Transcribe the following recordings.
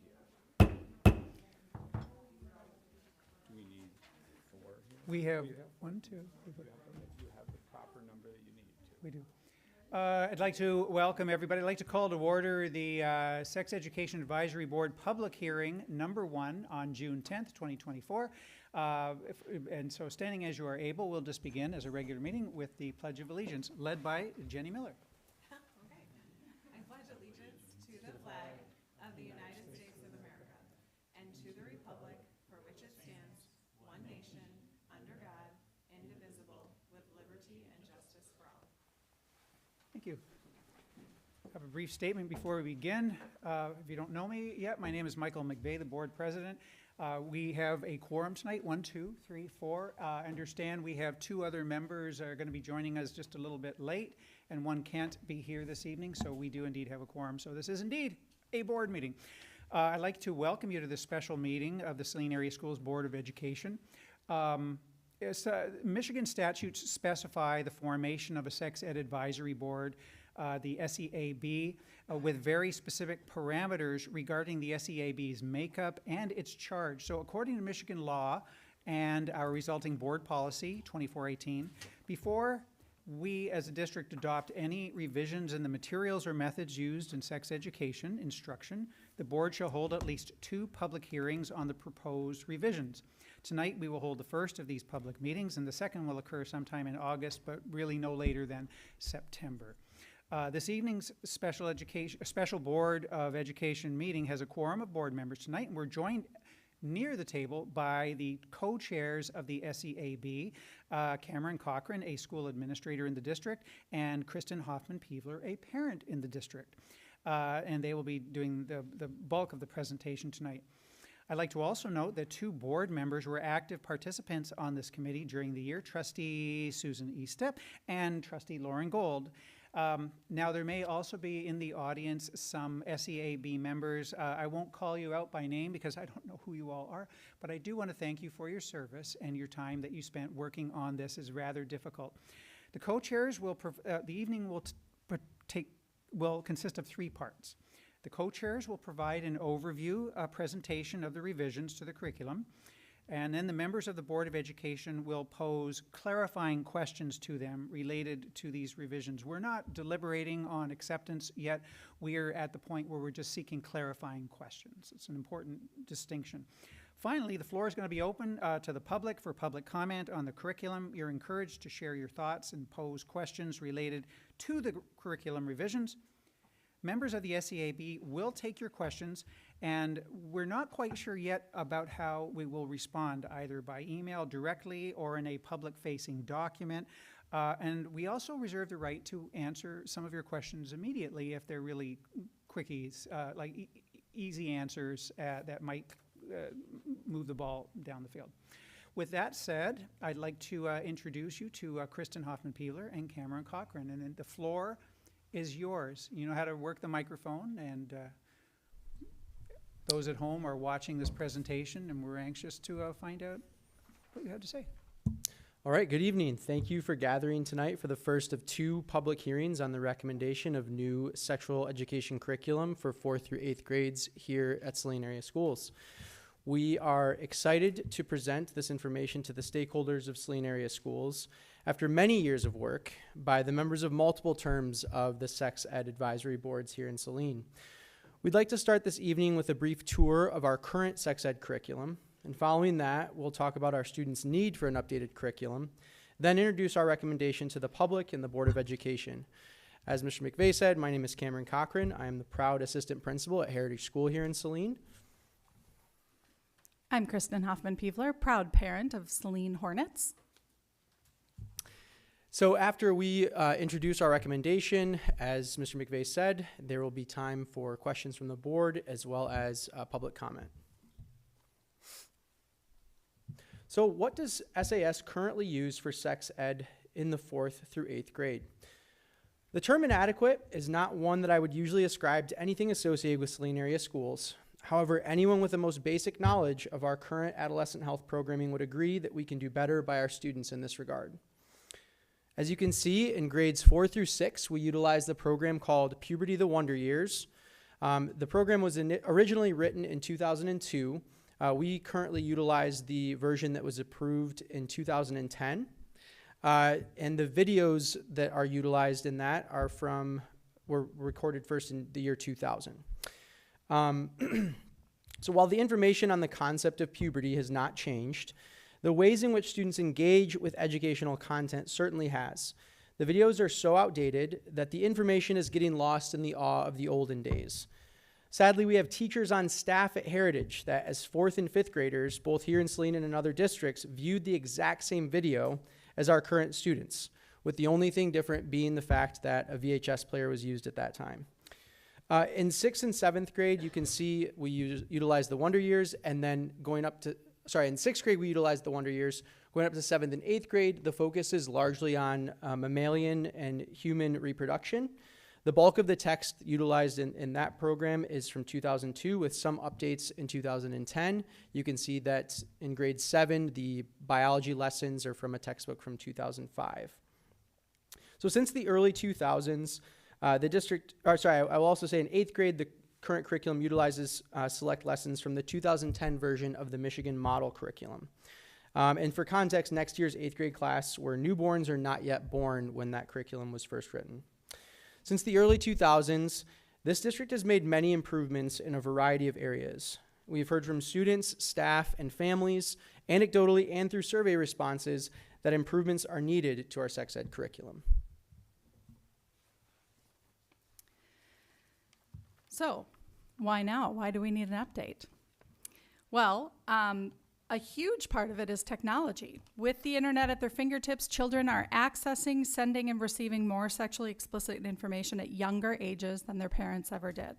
here? Do we need 4 here? We have You 1, 2. You have the proper number that you need to. We do. I'd like to welcome everybody. I'd like to call to order the Sex Education Advisory Board public hearing number 1 on June 10th, 2024. And so standing as you are able, we'll just begin as a regular meeting with the Pledge of Allegiance, led by Jenny Miller. Okay. I pledge allegiance to the flag of the United States of America and to the republic for which it stands, one nation, under God, indivisible, with liberty and justice for all. Thank you. I have a brief statement before we begin. If you don't know me yet, my name is Michael McVeigh, the board president. We have a quorum tonight, 1, 2, 3, 4. Understand we have 2 other members are going to be joining us just a little bit late, and one can't be here this evening, so we do indeed have a quorum. So this is indeed a board meeting. I'd like to welcome you to this special meeting of the Saline Area Schools Board of Education. Michigan statutes specify the formation of a sex ed advisory board, the SEAB, with very specific parameters regarding the SEAB's makeup and its charge. So according to Michigan law and our resulting board policy, 2418, before we as a district adopt any revisions in the materials or methods used in sex education instruction, the board shall hold at least 2 public hearings on the proposed revisions. Tonight we will hold the first of these public meetings, and the second will occur sometime in August, but really no later than September. This evening's special Board of Education meeting has a quorum of board members tonight, and we're joined near the table by the co-chairs of the SEAB, Cameron Cochran, a school administrator in the district, and Kristen Hoffman-Peevler, a parent in the district. And they will be doing the bulk of the presentation tonight. I'd like to also note that 2 board members were active participants on this committee during the year, Trustee Susan Eastep and Trustee Lauren Gold. Now, there may also be in the audience some SEAB members. I won't call you out by name because I don't know who you all are, but I do want to thank you for your service and your time that you spent working on this is rather difficult. The co-chairs will, the evening will consist of 3 parts. The co-chairs will provide an overview, presentation of the revisions to the curriculum, and then the members of the Board of Education will pose clarifying questions to them related to these revisions. We're not deliberating on acceptance yet. We are at the point where we're just seeking clarifying questions. It's an important distinction. Finally, the floor is going to be open to the public for public comment on the curriculum. You're encouraged to share your thoughts and pose questions related to the curriculum revisions. Members of the SEAB will take your questions, and we're not quite sure yet about how we will respond, either by email directly or in a public-facing document. And we also reserve the right to answer some of your questions immediately if they're really quickies, like easy answers that might move the ball down the field. With that said, I'd like to introduce you to Kristen Hoffman-Peevler and Cameron Cochran, and then the floor is yours. You know how to work the microphone, and those at home are watching this presentation, and we're anxious to find out what you have to say. All right, good evening. Thank you for gathering tonight for the first of 2 public hearings on the recommendation of new sexual education curriculum for 4th through 8th grades here at Saline Area Schools. We are excited to present this information to the stakeholders of Saline Area Schools after many years of work by the members of multiple terms of the sex ed advisory boards here in Saline. We'd like to start this evening with a brief tour of our current sex ed curriculum, and following that, we'll talk about our students' need for an updated curriculum, then introduce our recommendation to the public and the Board of Education. As Mr. McVeigh said, my name is Cameron Cochran. I am the proud assistant principal at Heritage School here in Saline. I'm Kristen Hoffman-Peevler, proud parent of Saline Hornets. So after we introduce our recommendation, as Mr. McVeigh said, there will be time for questions from the board as well as public comment. So what does SAS currently use for sex ed in the 4th through 8th grade? The term inadequate is not one that I would usually ascribe to anything associated with Saline Area Schools. However, anyone with the most basic knowledge of our current adolescent health programming would agree that we can do better by our students in this regard. As you can see, in grades 4 through 6, we utilize the program called Puberty the Wonder Years. The program was originally written in 2002. We currently utilize the version that was approved in 2010. And the videos that are utilized in that were recorded first in the year 2000. So while the information on the concept of puberty has not changed, the ways in which students engage with educational content certainly has. The videos are so outdated that the information is getting lost in the awe of the olden days. Sadly, we have teachers on staff at Heritage that as 4th and 5th graders, both here in Saline and in other districts, viewed the exact same video as our current students, with the only thing different being the fact that a VHS player was used at that time. In 6th and 7th grade, you can see we utilize the Wonder Years, and then in 6th grade, we utilize the Wonder Years. Going up to 7th and 8th grade, the focus is largely on mammalian and human reproduction. The bulk of the text utilized in that program is from 2002 with some updates in 2010. You can see that in grade 7, the biology lessons are from a textbook from 2005. So since the early 2000s, I will also say in 8th grade, the current curriculum utilizes select lessons from the 2010 version of the Michigan Model Curriculum. And for context, next year's 8th grade class were newborns or not yet born when that curriculum was first written. Since the early 2000s, this district has made many improvements in a variety of areas. We've heard from students, staff, and families, anecdotally and through survey responses, that improvements are needed to our sex ed curriculum. So, why now? Why do we need an update? Well, a huge part of it is technology. With the internet at their fingertips, children are accessing, sending, and receiving more sexually explicit information at younger ages than their parents ever did.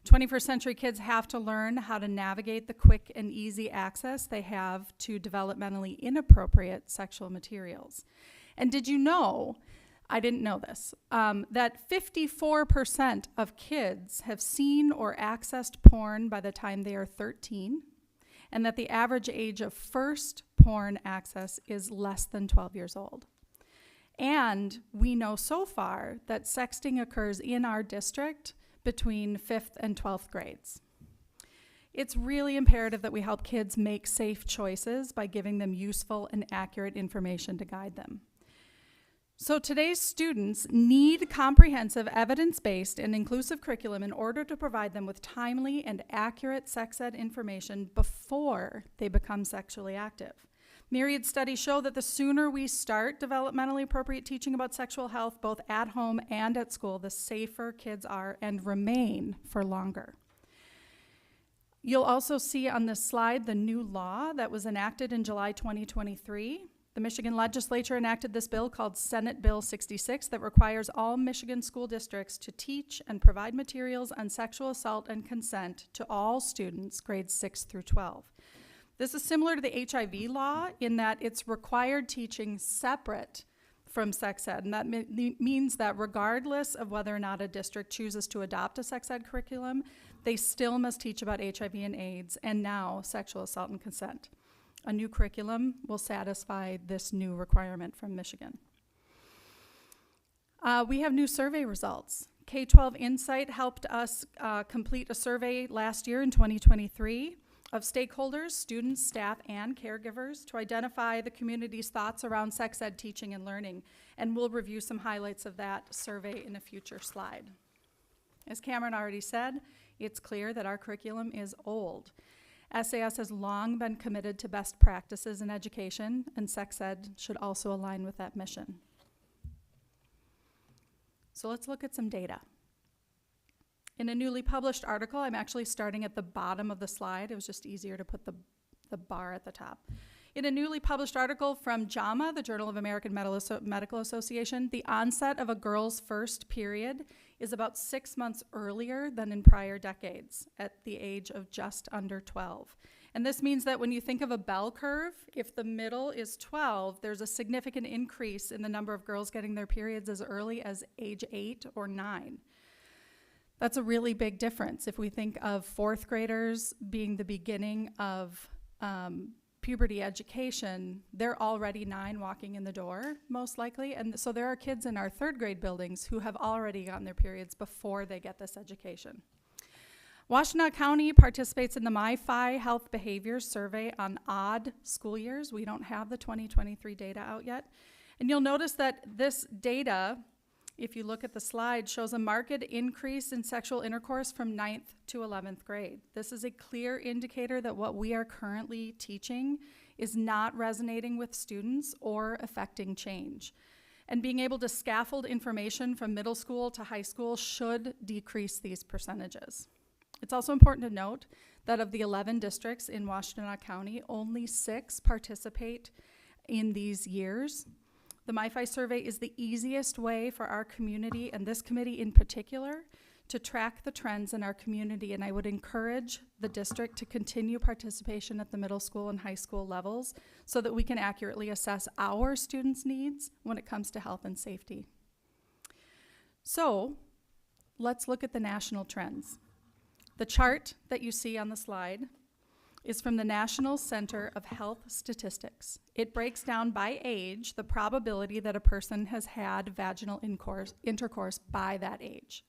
21st century kids have to learn how to navigate the quick and easy access they have to developmentally inappropriate sexual materials. And did you know, I didn't know this, that 54% of kids have seen or accessed porn by the time they are 13, and that the average age of first porn access is less than 12 years old. And we know so far that sexting occurs in our district between 5th and 12th grades. It's really imperative that we help kids make safe choices by giving them useful and accurate information to guide them. So today's students need comprehensive, evidence-based, and inclusive curriculum in order to provide them with timely and accurate sex ed information before they become sexually active. Myriad studies show that the sooner we start developmentally appropriate teaching about sexual health, both at home and at school, the safer kids are and remain for longer. You'll also see on this slide the new law that was enacted in July 2023. The Michigan legislature enacted this bill called Senate Bill 66 that requires all Michigan school districts to teach and provide materials on sexual assault and consent to all students grades 6 through 12. This is similar to the HIV law in that it's required teaching separate from sex ed, and that means that regardless of whether or not a district chooses to adopt a sex ed curriculum, they still must teach about HIV and AIDS and now sexual assault and consent. A new curriculum will satisfy this new requirement from Michigan. We have new survey results. K-12 Insight helped us complete a survey last year in 2023 of stakeholders, students, staff, and caregivers to identify the community's thoughts around sex ed teaching and learning, and we'll review some highlights of that survey in a future slide. As Cameron already said, it's clear that our curriculum is old. SAS has long been committed to best practices in education, and sex ed should also align with that mission. So let's look at some data. In a newly published article, I'm actually starting at the bottom of the slide. It was just easier to put the bar at the top. In a newly published article from JAMA, the Journal of American Medical Association, the onset of a girl's first period is about 6 months earlier than in prior decades, at the age of just under 12. And this means that when you think of a bell curve, if the middle is 12, there's a significant increase in the number of girls getting their periods as early as age 8 or 9. That's a really big difference. If we think of 4th graders being the beginning of puberty education, they're already 9 walking in the door, most likely. And so there are kids in our 3rd grade buildings who have already gotten their periods before they get this education. Washtenaw County participates in the MyFi Health Behaviors Survey on odd school years. We don't have the 2023 data out yet. And you'll notice that this data, if you look at the slide, shows a marked increase in sexual intercourse from 9th to 11th grade. This is a clear indicator that what we are currently teaching is not resonating with students or affecting change. And being able to scaffold information from middle school to high school should decrease these percentages. It's also important to note that of the 11 districts in Washtenaw County, only 6 participate in these years. The MyFi survey is the easiest way for our community, and this committee in particular, to track the trends in our community, and I would encourage the district to continue participation at the middle school and high school levels so that we can accurately assess our students' needs when it comes to health and safety. So, let's look at the national trends. The chart that you see on the slide is from the National Center of Health Statistics. It breaks down by age the probability that a person has had vaginal intercourse by that age.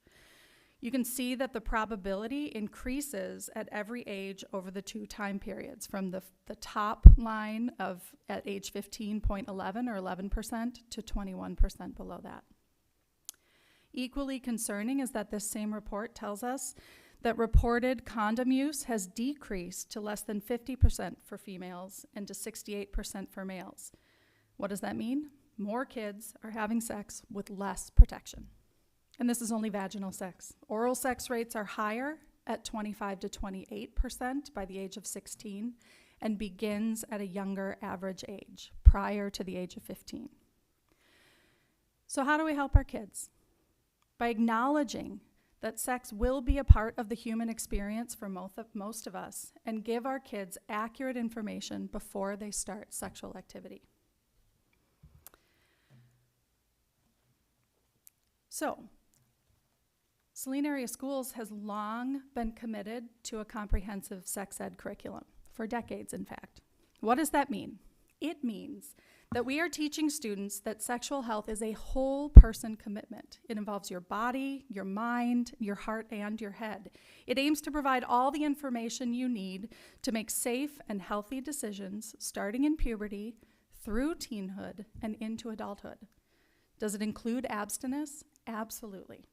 You can see that the probability increases at every age over the 2 time periods, from the top line of at age 15.11 or 11% to 21% below that. Equally concerning is that this same report tells us that reported condom use has decreased to less than 50% for females and to 68% for males. What does that mean? More kids are having sex with less protection. And this is only vaginal sex. Oral sex rates are higher at 25 to 28% by the age of 16 and begins at a younger average age, prior to the age of 15. So how do we help our kids? By acknowledging that sex will be a part of the human experience for most of us, and give our kids accurate information before they start sexual activity. So, Saline Area Schools has long been committed to a comprehensive sex ed curriculum, for decades in fact. What does that mean? It means that we are teaching students that sexual health is a whole person commitment. It involves your body, your mind, your heart, and your head. It aims to provide all the information you need to make safe and healthy decisions starting in puberty, through teenhood, and into adulthood. Does it include abstinence? Absolutely.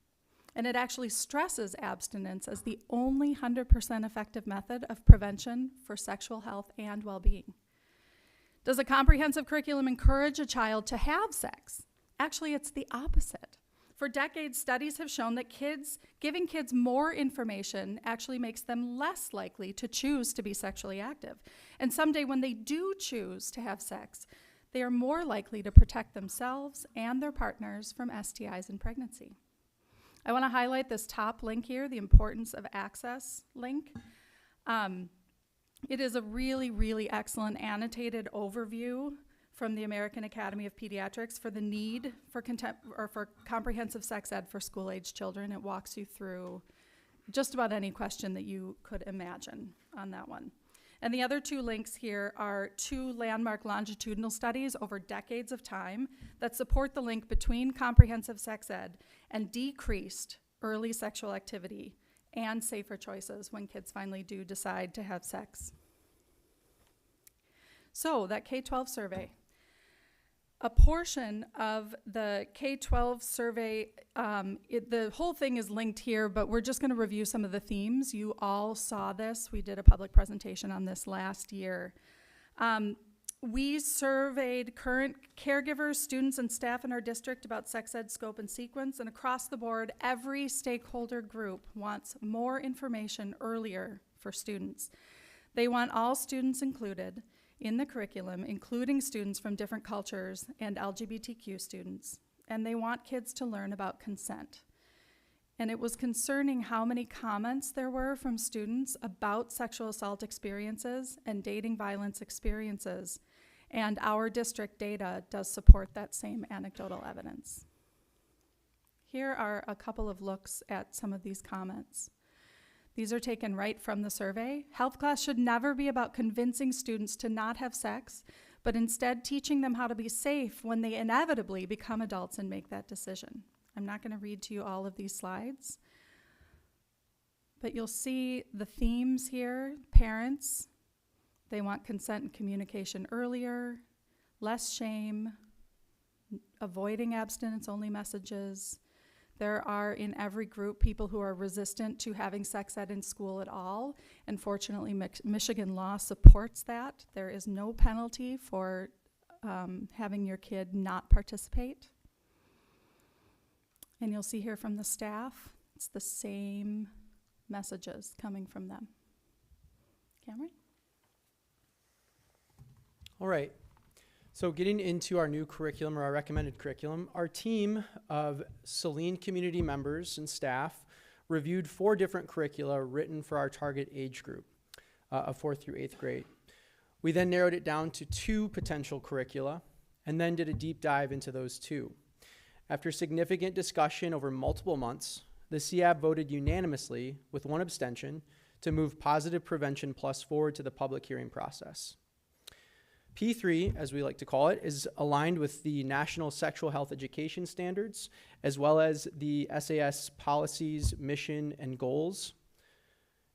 And it actually stresses abstinence as the only 100% effective method of prevention for sexual health and well-being. Does a comprehensive curriculum encourage a child to have sex? Actually, it's the opposite. For decades, studies have shown that giving kids more information actually makes them less likely to choose to be sexually active. And someday when they do choose to have sex, they are more likely to protect themselves and their partners from STIs in pregnancy. I want to highlight this top link here, the importance of access link. It is a really, really excellent annotated overview from the American Academy of Pediatrics for the need for comprehensive sex ed for school-age children. It walks you through just about any question that you could imagine on that one. And the other 2 links here are 2 landmark longitudinal studies over decades of time that support the link between comprehensive sex ed and decreased early sexual activity and safer choices when kids finally do decide to have sex. So that K-12 survey. A portion of the K-12 survey, the whole thing is linked here, but we're just going to review some of the themes. You all saw this. We did a public presentation on this last year. We surveyed current caregivers, students, and staff in our district about sex ed scope and sequence, and across the board, every stakeholder group wants more information earlier for students. They want all students included in the curriculum, including students from different cultures and LGBTQ students, and they want kids to learn about consent. And it was concerning how many comments there were from students about sexual assault experiences and dating violence experiences, and our district data does support that same anecdotal evidence. Here are a couple of looks at some of these comments. These are taken right from the survey. Health class should never be about convincing students to not have sex, but instead teaching them how to be safe when they inevitably become adults and make that decision. I'm not going to read to you all of these slides, But you'll see the themes here. Parents, they want consent and communication earlier, less shame, avoiding abstinence-only messages. There are in every group people who are resistant to having sex ed in school at all. And fortunately, Michigan law supports that. There is no penalty for having your kid not participate. And you'll see here from the staff, it's the same messages coming from them. Cameron? All right. So getting into our new curriculum, or our recommended curriculum, our team of Saline community members and staff reviewed 4 different curricula written for our target age group of 4th through 8th grade. We then narrowed it down to 2 potential curricula and then did a deep dive into those 2. After significant discussion over multiple months, the SEAB voted unanimously, with 1 abstention, to move Positive Prevention Plus forward to the public hearing process. P3, as we like to call it, is aligned with the National Sexual Health Education Standards, as well as the SAS policies, mission, and goals.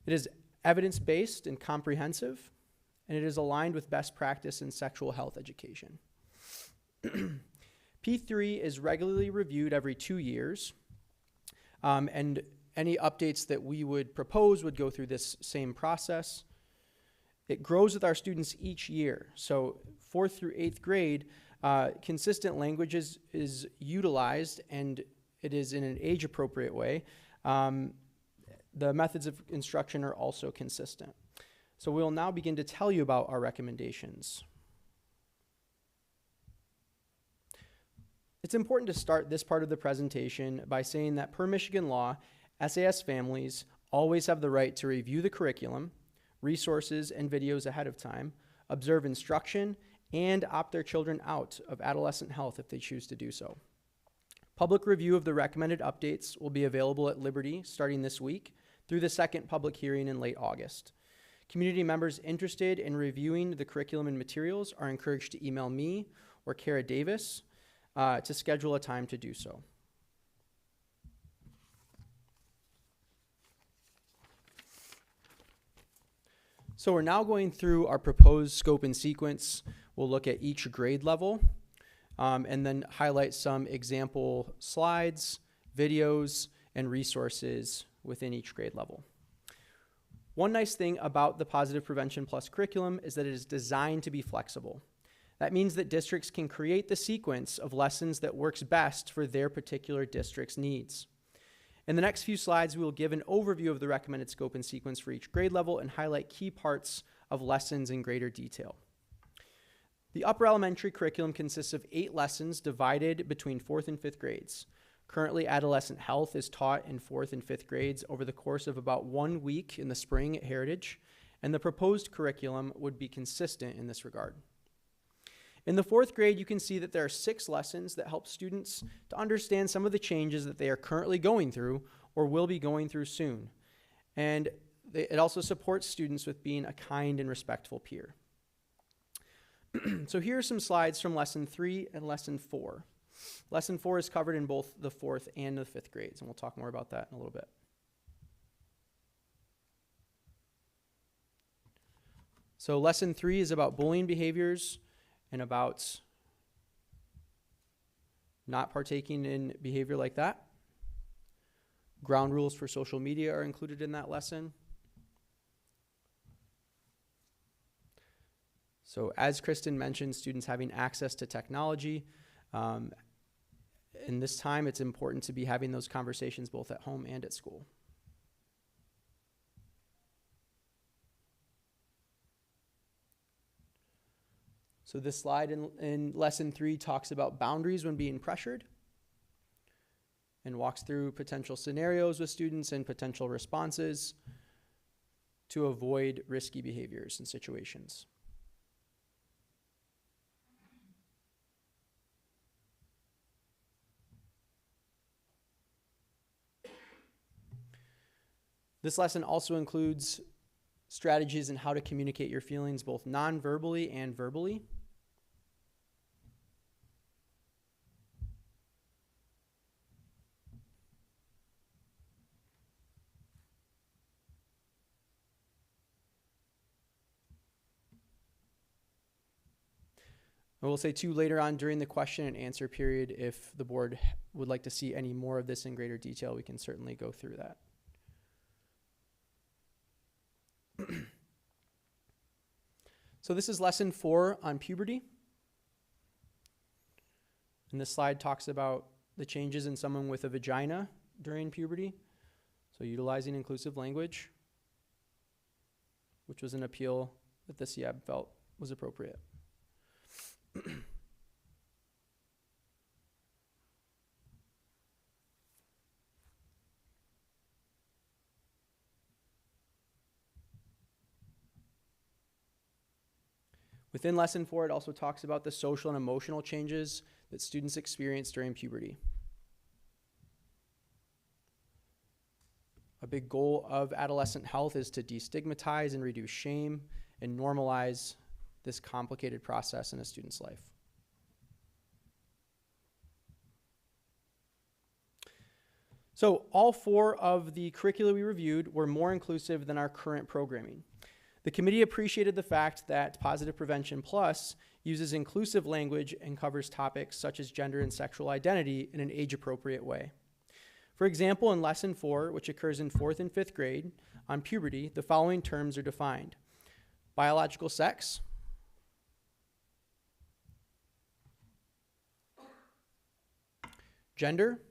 It is evidence-based and comprehensive, and it is aligned with best practice in sexual health education. P3 is regularly reviewed every 2 years, and any updates that we would propose would go through this same process. It grows with our students each year. So 4th through 8th grade, consistent language is utilized, and it is in an age-appropriate way. The methods of instruction are also consistent. So we'll now begin to tell you about our recommendations. It's important to start this part of the presentation by saying that per Michigan law, SAS families always have the right to review the curriculum, resources, and videos ahead of time, observe instruction, and opt their children out of adolescent health if they choose to do so. Public review of the recommended updates will be available at Liberty starting this week through the 2nd public hearing in late August. Community members interested in reviewing the curriculum and materials are encouraged to email me or Kara Davis to schedule a time to do so. So we're now going through our proposed scope and sequence. We'll look at each grade level and then highlight some example slides, videos, and resources within each grade level. One nice thing about the Positive Prevention Plus curriculum is that it is designed to be flexible. That means that districts can create the sequence of lessons that works best for their particular district's needs. In the next few slides, we will give an overview of the recommended scope and sequence for each grade level and highlight key parts of lessons in greater detail. The upper elementary curriculum consists of 8 lessons divided between 4th and 5th grades. Currently, adolescent health is taught in 4th and 5th grades over the course of about 1 week in the spring at Heritage, and the proposed curriculum would be consistent in this regard. In the 4th grade, you can see that there are 6 lessons that help students to understand some of the changes that they are currently going through or will be going through soon. And it also supports students with being a kind and respectful peer. So here are some slides from Lesson 3 and Lesson 4. Lesson 4 is covered in both the 4th and the 5th grades, and we'll talk more about that in a little bit. So Lesson 3 is about bullying behaviors and about not partaking in behavior like that. Ground rules for social media are included in that lesson. So as Kristen mentioned, students having access to technology. In this time, it's important to be having those conversations both at home and at school. So this slide in Lesson 3 talks about boundaries when being pressured and walks through potential scenarios with students and potential responses to avoid risky behaviors and situations. This lesson also includes strategies in how to communicate your feelings both non-verbally and verbally. I will say too, later on during the question and answer period, if the board would like to see any more of this in greater detail, we can certainly go through that. So this is lesson 4 on puberty. And this slide talks about the changes in someone with a vagina during puberty. So utilizing inclusive language, which was an appeal that the SEAB felt was appropriate. Within lesson 4, it also talks about the social and emotional changes that students experience during puberty. A big goal of adolescent health is to destigmatize and reduce shame and normalize this complicated process in a student's life. So all 4 of the curricula we reviewed were more inclusive than our current programming. The committee appreciated the fact that Positive Prevention Plus uses inclusive language and covers topics such as gender and sexual identity in an age-appropriate way. For example, in lesson 4, which occurs in 4th and 5th grade, on puberty, the following terms are defined: biological sex, gender,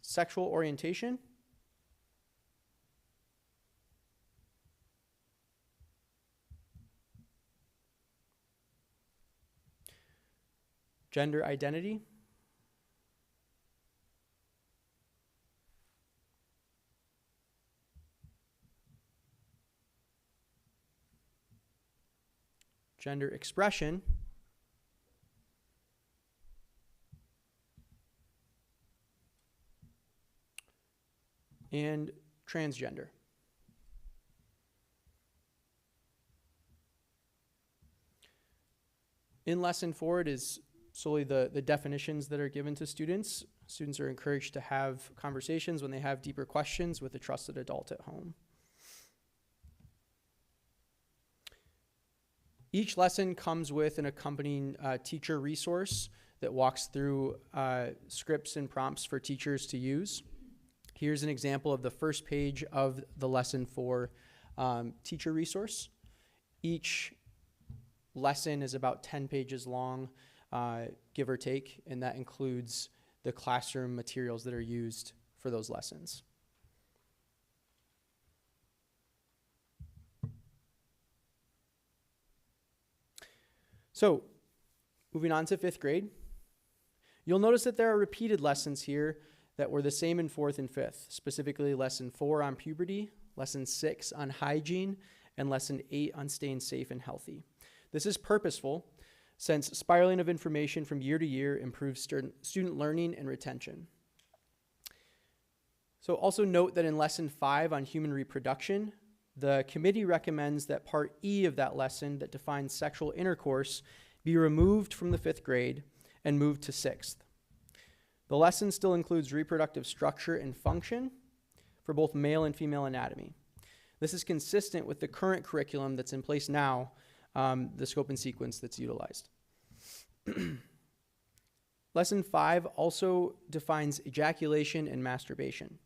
sexual orientation, gender identity, gender expression, and transgender. In lesson 4, it is solely the definitions that are given to students. Students are encouraged to have conversations when they have deeper questions with a trusted adult at home. Each lesson comes with an accompanying teacher resource that walks through scripts and prompts for teachers to use. Here's an example of the first page of the lesson 4 teacher resource. Each lesson is about 10 pages long, give or take, and that includes the classroom materials that are used for those lessons. So, moving on to 5th grade, you'll notice that there are repeated lessons here that were the same in 4th and 5th, specifically lesson 4 on puberty, lesson 6 on hygiene, and lesson 8 on staying safe and healthy. This is purposeful, since spiraling of information from year to year improves student learning and retention. So also note that in lesson 5 on human reproduction, the committee recommends that part E of that lesson that defines sexual intercourse be removed from the 5th grade and moved to 6th. The lesson still includes reproductive structure and function for both male and female anatomy. This is consistent with the current curriculum that's in place now, the scope and sequence that's utilized. Lesson 5 also defines ejaculation and masturbation.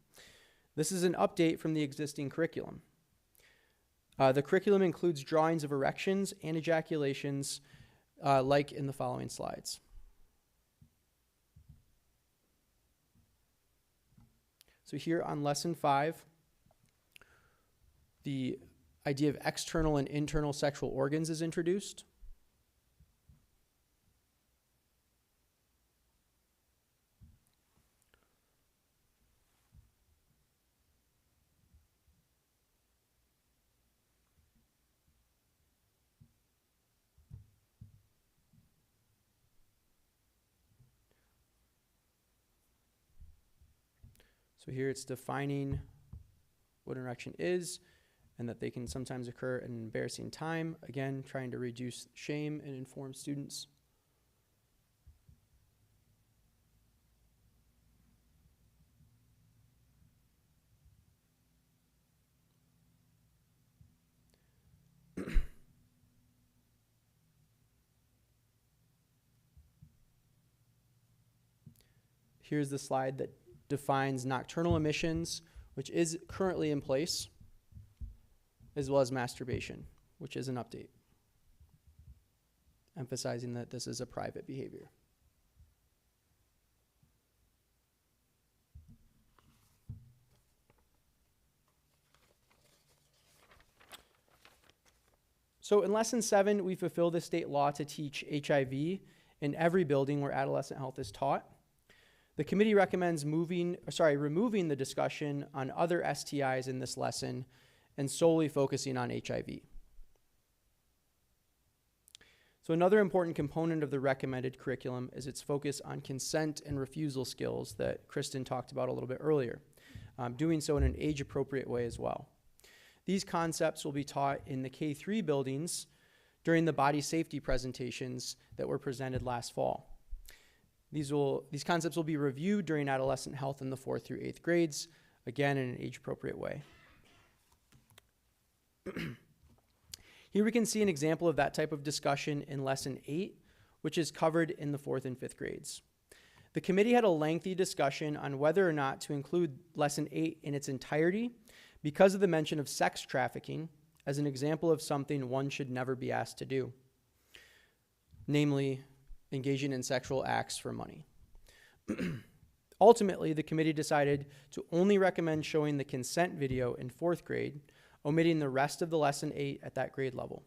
This is an update from the existing curriculum. The curriculum includes drawings of erections and ejaculations like in the following slides. So here on lesson 5, the idea of external and internal sexual organs is introduced. So here it's defining what an erection is and that they can sometimes occur at an embarrassing time. Again, trying to reduce shame and inform students. here's the slide that defines nocturnal emissions, which is currently in place, as well as masturbation, which is an update, emphasizing that this is a private behavior. So in Lesson 7, we fulfill the state law to teach HIV in every building where adolescent health is taught. The committee recommends removing the discussion on other STIs in this lesson and solely focusing on HIV. So another important component of the recommended curriculum is its focus on consent and refusal skills that Kristen talked about a little bit earlier, doing so in an age-appropriate way as well. These concepts will be taught in the K-3 buildings during the body safety presentations that were presented last fall. These concepts will be reviewed during adolescent health in the 4th through 8th grades, again in an age-appropriate way. Here we can see an example of that type of discussion in Lesson 8, which is covered in the 4th and 5th grades. The committee had a lengthy discussion on whether or not to include Lesson 8 in its entirety because of the mention of sex trafficking as an example of something one should never be asked to do, namely engaging in sexual acts for money. Ultimately, the committee decided to only recommend showing the consent video in 4th grade, omitting the rest of the Lesson 8 at that grade level.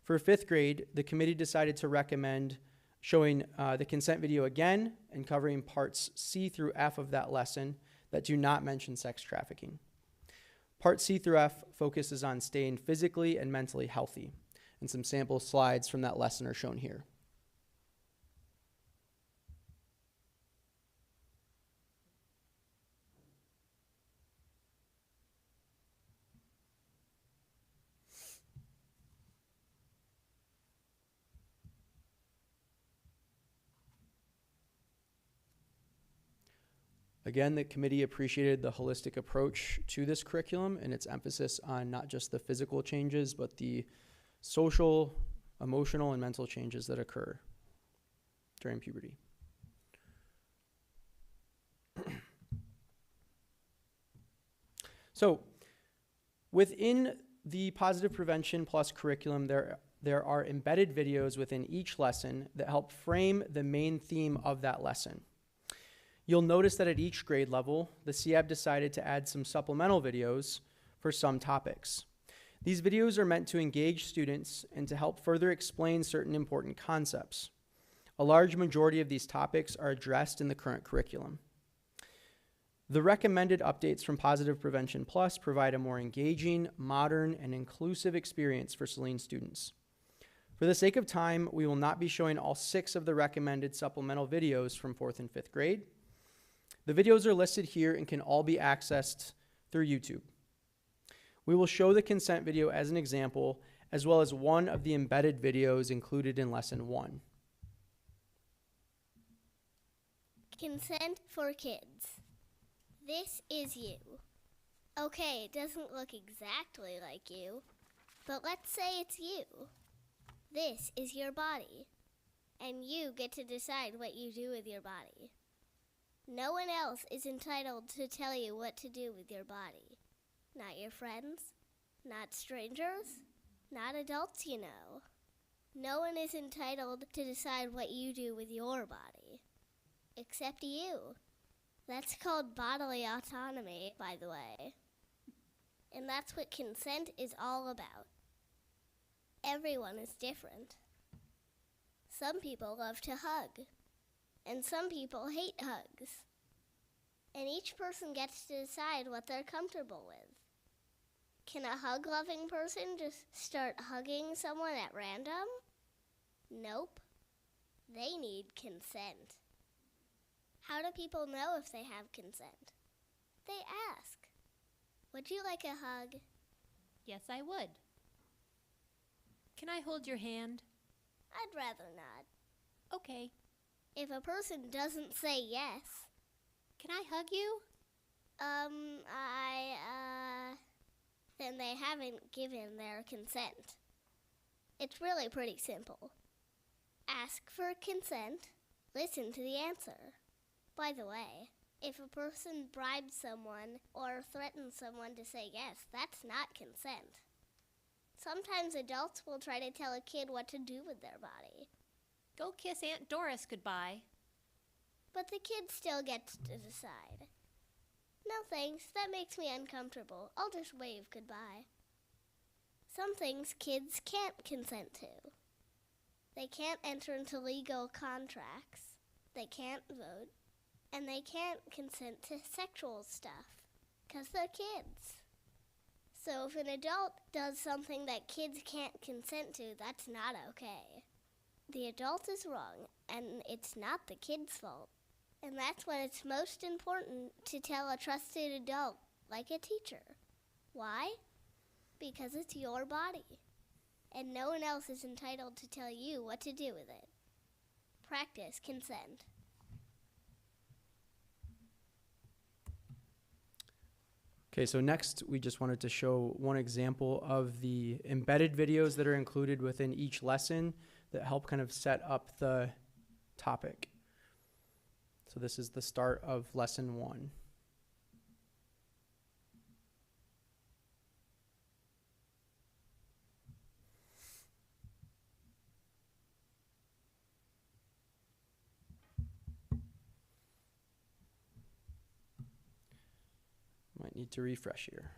For 5th grade, the committee decided to recommend showing the consent video again and covering parts C through F of that lesson that do not mention sex trafficking. Part C through F focuses on staying physically and mentally healthy, and some sample slides from that lesson are shown here. Again, the committee appreciated the holistic approach to this curriculum and its emphasis on not just the physical changes, but the social, emotional, and mental changes that occur during puberty. So, within the Positive Prevention Plus curriculum, there are embedded videos within each lesson that help frame the main theme of that lesson. You'll notice that at each grade level, the SEAB decided to add some supplemental videos for some topics. These videos are meant to engage students and to help further explain certain important concepts. A large majority of these topics are addressed in the current curriculum. The recommended updates from Positive Prevention Plus provide a more engaging, modern, and inclusive experience for Saline students. For the sake of time, we will not be showing all 6 of the recommended supplemental videos from 4th and 5th grade. The videos are listed here and can all be accessed through YouTube. We will show the consent video as an example, as well as one of the embedded videos included in Lesson 1. Consent for kids. This is you. Okay, it doesn't look exactly like you, but let's say it's you. This is your body, and you get to decide what you do with your body. No one else is entitled to tell you what to do with your body. Not your friends, not strangers, not adults you know. No one is entitled to decide what you do with your body, except you. That's called bodily autonomy, by the way. And that's what consent is all about. Everyone is different. Some people love to hug. And some people hate hugs. And each person gets to decide what they're comfortable with. Can a hug-loving person just start hugging someone at random? Nope. They need consent. How do people know if they have consent? They ask. Would you like a hug? Yes, I would. Can I hold your hand? I'd rather not. Okay. If a person doesn't say yes, Can I hug you? then they haven't given their consent. It's really pretty simple. Ask for consent, listen to the answer. By the way, if a person bribes someone or threatens someone to say yes, that's not consent. Sometimes adults will try to tell a kid what to do with their body. Go kiss Aunt Doris goodbye. But the kid still gets to decide. No thanks, that makes me uncomfortable. I'll just wave goodbye. Some things kids can't consent to. They can't enter into legal contracts. They can't vote. And they can't consent to sexual stuff, 'cause they're kids. So if an adult does something that kids can't consent to, that's not okay. The adult is wrong, and it's not the kid's fault. And that's when it's most important to tell a trusted adult, like a teacher. Why? Because it's your body, and no one else is entitled to tell you what to do with it. Practice consent. Okay, so next we just wanted to show one example of the embedded videos that are included within each lesson that help kind of set up the topic. So this is the start of lesson 1. Might need to refresh here.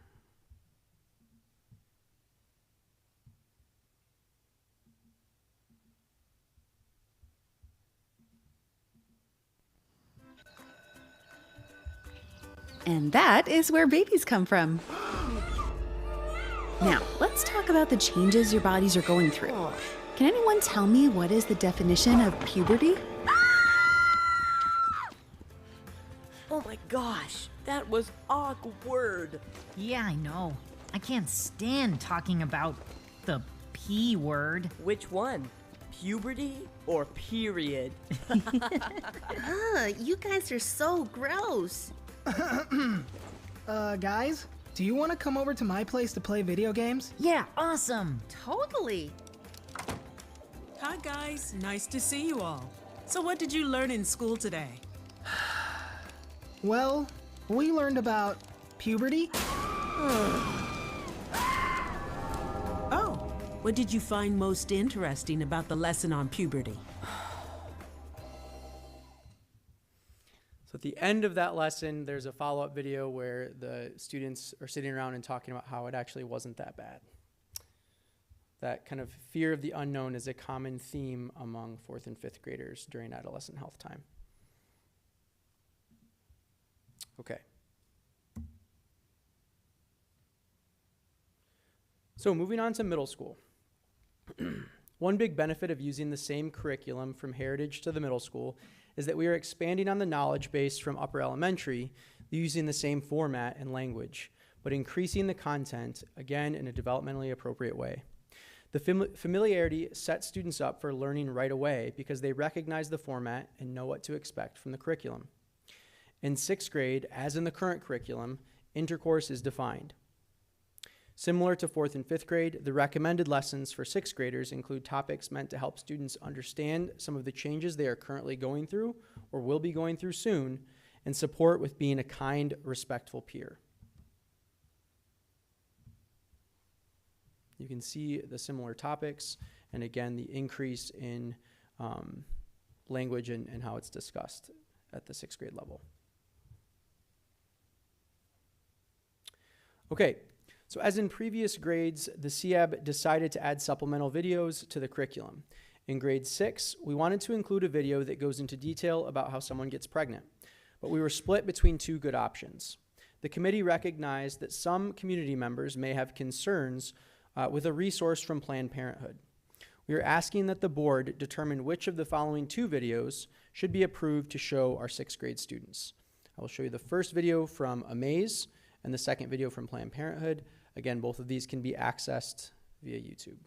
And that is where babies come from. Now, let's talk about the changes your bodies are going through. Can anyone tell me what is the definition of puberty? Oh my gosh, that was awkward. Yeah, I know. I can't stand talking about the P word. Which one? Puberty or period? Ugh, you guys are so gross. Guys, do you want to come over to my place to play video games? Yeah, awesome. Totally. Hi guys, nice to see you all. So what did you learn in school today? Well, we learned about puberty. Oh, what did you find most interesting about the lesson on puberty? So at the end of that lesson, there's a follow-up video where the students are sitting around and talking about how it actually wasn't that bad. That kind of fear of the unknown is a common theme among 4th and 5th graders during adolescent health time. Okay. So moving on to middle school. One big benefit of using the same curriculum from Heritage to the middle school is that we are expanding on the knowledge base from upper elementary using the same format and language, but increasing the content, again, in a developmentally appropriate way. The familiarity sets students up for learning right away because they recognize the format and know what to expect from the curriculum. In 6th grade, as in the current curriculum, intercourse is defined. Similar to 4th and 5th grade, the recommended lessons for 6th graders include topics meant to help students understand some of the changes they are currently going through or will be going through soon, and support with being a kind, respectful peer. You can see the similar topics, and again, the increase in language and how it's discussed at the 6th grade level. Okay. So as in previous grades, the SEAB decided to add supplemental videos to the curriculum. In grade 6, we wanted to include a video that goes into detail about how someone gets pregnant, but we were split between 2 good options. The committee recognized that some community members may have concerns with a resource from Planned Parenthood. We are asking that the board determine which of the following 2 videos should be approved to show our 6th grade students. I will show you the first video from Amaze and the second video from Planned Parenthood. Again, both of these can be accessed via YouTube.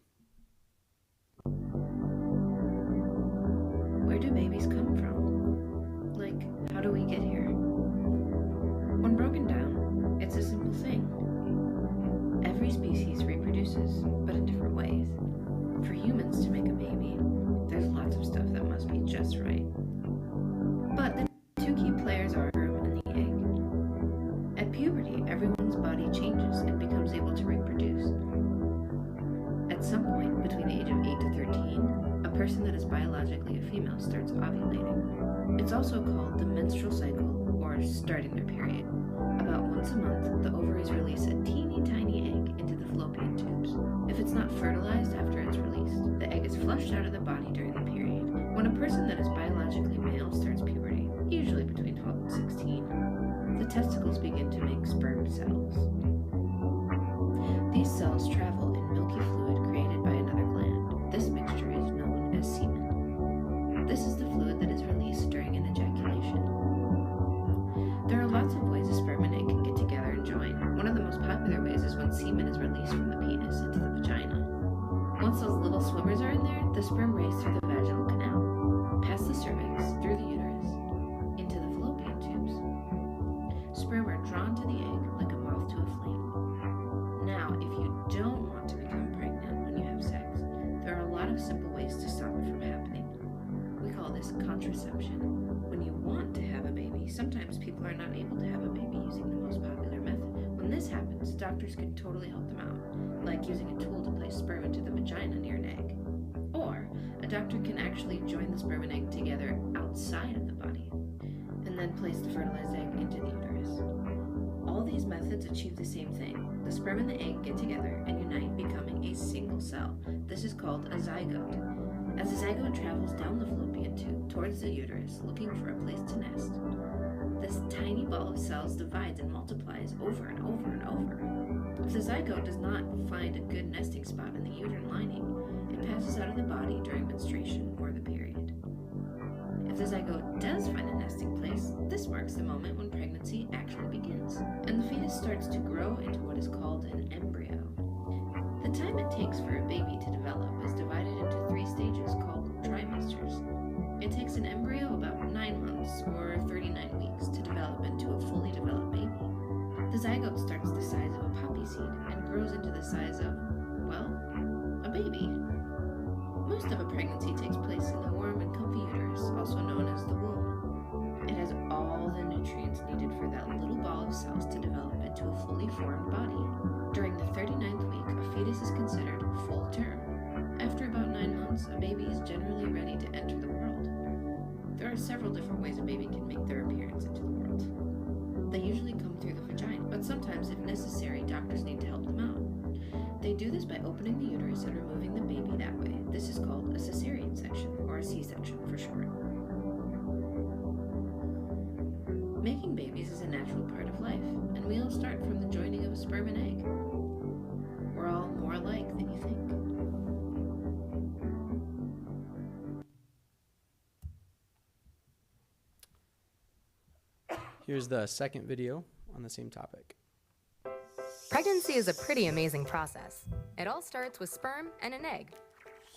Where do babies come from? Like, how do we get here? When broken down, it's a simple thing. Every species reproduces, but in different ways. For humans to make a baby, there's lots of stuff that must be just right. But the 2 key players changes and becomes able to reproduce. At some point between the age of 8 to 13, a person that is biologically a female starts ovulating. It's also called the menstrual cycle or starting their period. About once a month, the ovaries release a teeny tiny egg into the fallopian tubes. If it's not fertilized after it's released, the egg is flushed out of the body during the period. When a person that is biologically male starts puberty, usually between 12 and 16, the testicles begin to make sperm cells. These cells travel in milky fluid created by another gland. This mixture is known as semen. This is the fluid that is released during an ejaculation. There are lots of ways a sperm and egg can get together and join. One of the most popular ways is when semen is released from the penis into the vagina. Once those little swimmers are in there, the sperm race through the vaginal canal, past the cervix, through the uterus, into the fallopian tubes. Sperm are drawn to the egg like a moth to a flame. Now, if you don't want to become pregnant when you have sex, there are a lot of simple ways to stop it from happening. We call this contraception. When you want to have a baby, sometimes people are not able to have a baby using the most popular method. When this happens, doctors can totally help them out, like using a tool to place sperm into the vagina near an egg. Or, a doctor can actually join the sperm and egg together outside of the body, and then place the fertilized egg into the uterus. All these methods achieve the same thing. The sperm and the egg get together and unite, becoming a single cell. This is called a zygote. As the zygote travels down the fallopian tube towards the uterus, looking for a place to nest, this tiny ball of cells divides and multiplies over and over and over. If the zygote does not find a good nesting spot in the uterine lining, it passes out of the body during menstruation or the period. If the zygote does find a nesting place, this marks the moment when pregnancy actually begins, and the fetus starts to grow into what is called an embryo. The time it takes for a baby to develop is divided into 3 stages called trimesters. It takes an embryo about 9 months or 39 weeks to develop into a fully developed baby. The zygote starts the size of a poppy seed and grows into the size of, well, a baby. Most of a pregnancy takes place in the warm and comfy uterus, also known as the womb. It has all the nutrients needed for that little ball of cells to develop into a fully formed body. During the 39th week, a fetus is considered full term. After about 9 months, a baby is generally ready to enter the world. There are several different ways a baby can make their appearance into the world. They usually come through the vagina, but sometimes, if necessary, doctors need to help them out. They do this by opening the uterus and removing the baby that way. This is called a cesarean section, or a C-section for short. Making babies is a natural part of life, and we all start from the joining of a sperm and egg. We're all more alike than you think. Here's the second video on the same topic. Pregnancy is a pretty amazing process. It all starts with sperm and an egg.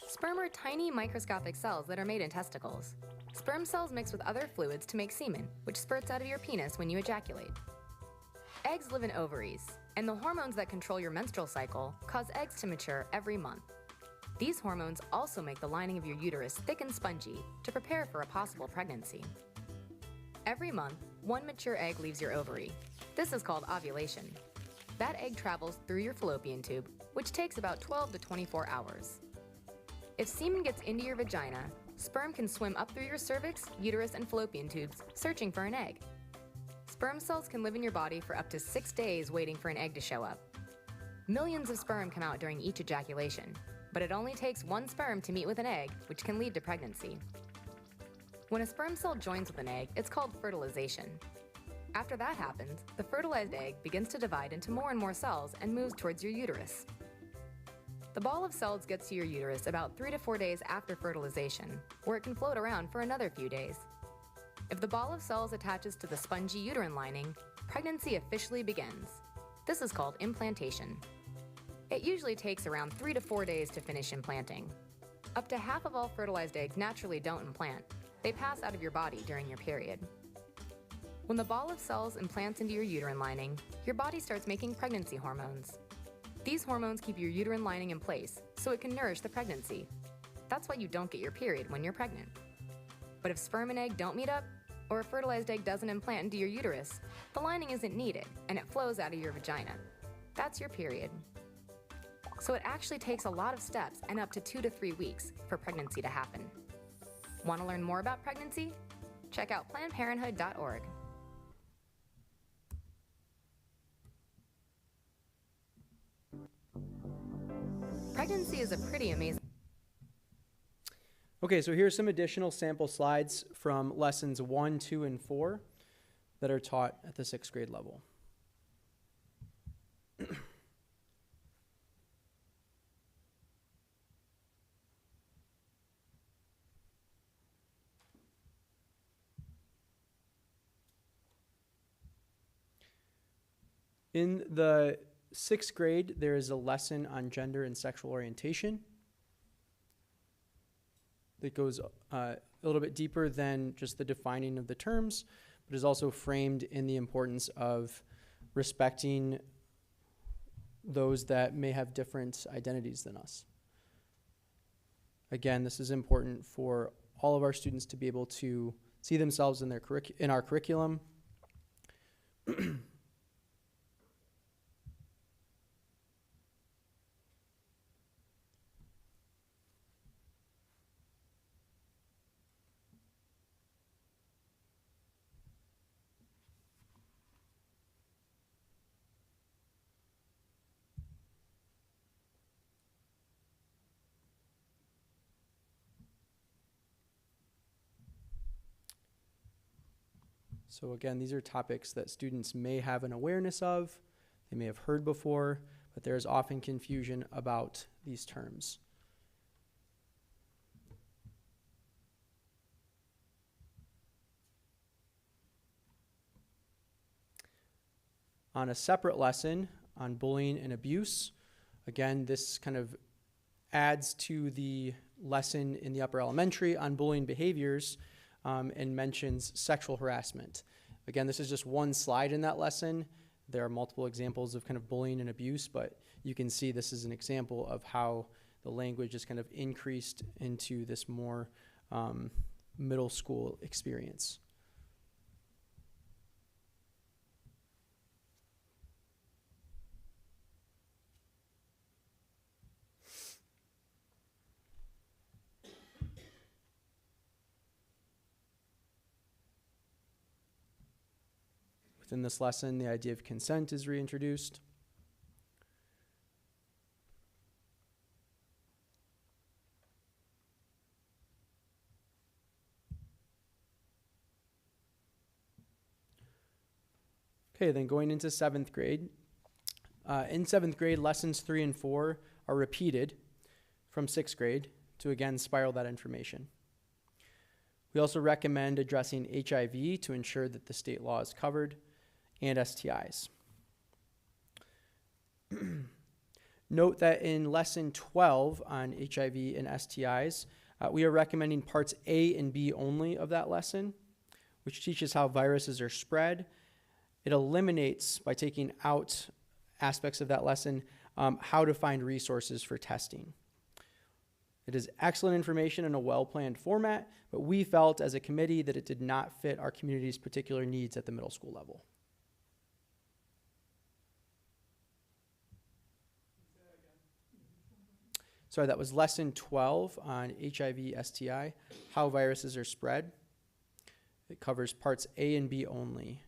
Sperm are tiny microscopic cells that are made in testicles. Sperm cells mix with other fluids to make semen, which spurts out of your penis when you ejaculate. Eggs live in ovaries, and the hormones that control your menstrual cycle cause eggs to mature every month. These hormones also make the lining of your uterus thick and spongy to prepare for a possible pregnancy. Every month, 1 mature egg leaves your ovary. This is called ovulation. That egg travels through your fallopian tube, which takes about 12 to 24 hours. If semen gets into your vagina, sperm can swim up through your cervix, uterus, and fallopian tubes, searching for an egg. Sperm cells can live in your body for up to 6 days waiting for an egg to show up. Millions of sperm come out during each ejaculation, but it only takes 1 sperm to meet with an egg, which can lead to pregnancy. When a sperm cell joins with an egg, it's called fertilization. After that happens, the fertilized egg begins to divide into more and more cells and moves towards your uterus. The ball of cells gets to your uterus about 3 to 4 days after fertilization, where it can float around for another few days. If the ball of cells attaches to the spongy uterine lining, pregnancy officially begins. This is called implantation. It usually takes around 3 to 4 days to finish implanting. Up to half of all fertilized eggs naturally don't implant. They pass out of your body during your period. When the ball of cells implants into your uterine lining, your body starts making pregnancy hormones. These hormones keep your uterine lining in place so it can nourish the pregnancy. That's why you don't get your period when you're pregnant. But if sperm and egg don't meet up, or a fertilized egg doesn't implant into your uterus, the lining isn't needed and it flows out of your vagina. That's your period. So it actually takes a lot of steps and up to 2 to 3 weeks for pregnancy to happen. Want to learn more about pregnancy? Check out PlannedParenthood.org. Pregnancy is a pretty amazing. Okay, so here's some additional sample slides from lessons 1, 2, and 4 that are taught at the 6th grade level. In the 6th grade, there is a lesson on gender and sexual orientation that goes a little bit deeper than just the defining of the terms, but is also framed in the importance of respecting those that may have different identities than us. Again, this is important for all of our students to be able to see themselves in our curriculum. So again, these are topics that students may have an awareness of, they may have heard before, but there is often confusion about these terms. On a separate lesson on bullying and abuse, again, this kind of adds to the lesson in the upper elementary on bullying behaviors, and mentions sexual harassment. Again, this is just one slide in that lesson. There are multiple examples of kind of bullying and abuse, but you can see this is an example of how the language is kind of increased into this more middle school experience. Within this lesson, the idea of consent is reintroduced. Okay, then going into 7th grade. In 7th grade, lessons 3 and 4 are repeated from 6th grade to again spiral that information. We also recommend addressing HIV to ensure that the state law is covered, and STIs. Note that in lesson 12 on HIV and STIs, we are recommending parts A and B only of that lesson, which teaches how viruses are spread. It eliminates, by taking out aspects of that lesson, how to find resources for testing. It is excellent information in a well-planned format, but we felt as a committee that it did not fit our community's particular needs at the middle school level. Sorry, that was lesson 12 on HIV, STI, how viruses are spread. It covers parts A and B only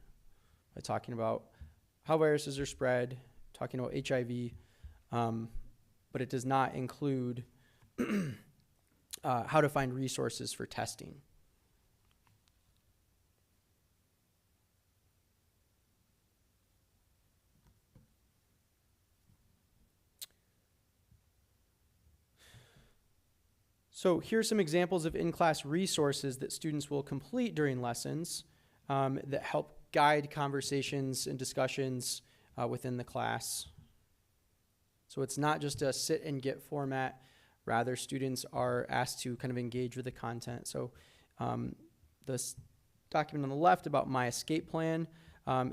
by talking about how viruses are spread, talking about HIV, but it does not include how to find resources for testing. So here's some examples of in-class resources that students will complete during lessons that help guide conversations and discussions within the class. So it's not just a sit and get format. Rather, students are asked to kind of engage with the content. So this document on the left about my escape plan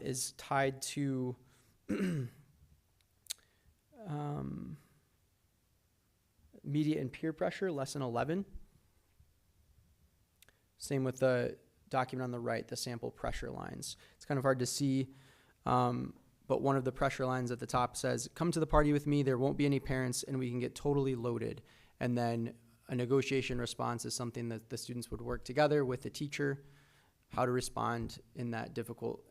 is tied to media and peer pressure, lesson 11. Same with the document on the right, the sample pressure lines. It's kind of hard to see, but one of the pressure lines at the top says, come to the party with me, there won't be any parents, and we can get totally loaded. And then a negotiation response is something that the students would work together with the teacher, how to respond in that difficult,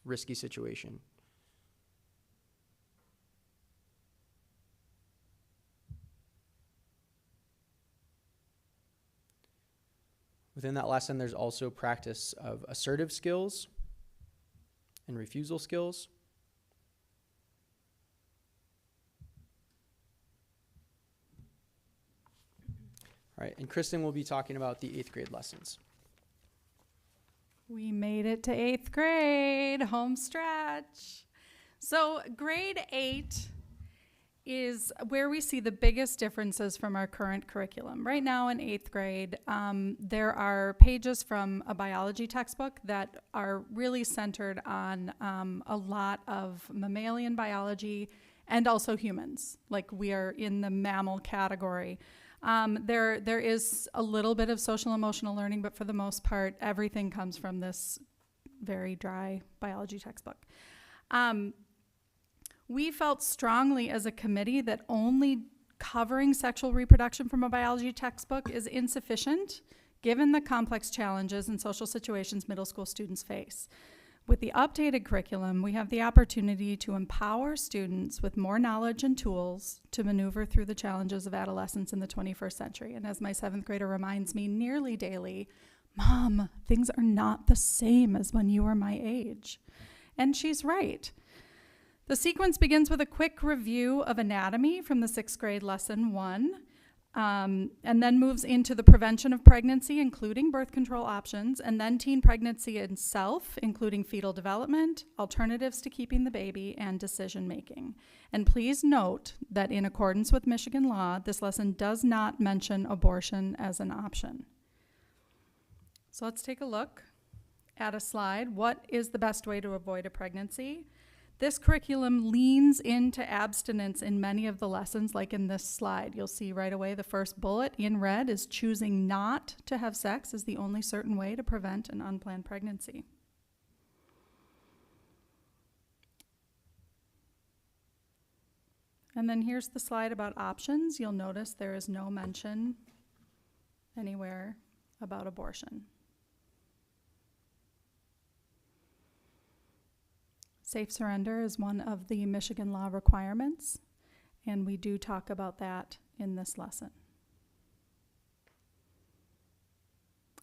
risky situation. Within that lesson, there's also practice of assertive skills and refusal skills. All right, and Kristen will be talking about the 8th grade lessons. We made it to 8th grade, home stretch. So grade 8 is where we see the biggest differences from our current curriculum. Right now in 8th grade, there are pages from a biology textbook that are really centered on a lot of mammalian biology and also humans. Like, we are in the mammal category. There is a little bit of social emotional learning, but for the most part, everything comes from this very dry biology textbook. We felt strongly as a committee that only covering sexual reproduction from a biology textbook is insufficient, given the complex challenges and social situations middle school students face. With the updated curriculum, we have the opportunity to empower students with more knowledge and tools to maneuver through the challenges of adolescence in the 21st century. And as my 7th grader reminds me nearly daily, Mom, things are not the same as when you were my age. And she's right. The sequence begins with a quick review of anatomy from the 6th grade lesson 1, and then moves into the prevention of pregnancy, including birth control options, and then teen pregnancy itself, including fetal development, alternatives to keeping the baby, and decision making. And please note that in accordance with Michigan law, this lesson does not mention abortion as an option. So let's take a look at a slide. What is the best way to avoid a pregnancy? This curriculum leans into abstinence in many of the lessons, like in this slide. You'll see right away the first bullet in red is choosing not to have sex is the only certain way to prevent an unplanned pregnancy. And then here's the slide about options. You'll notice there is no mention anywhere about abortion. Safe surrender is one of the Michigan law requirements, and we do talk about that in this lesson.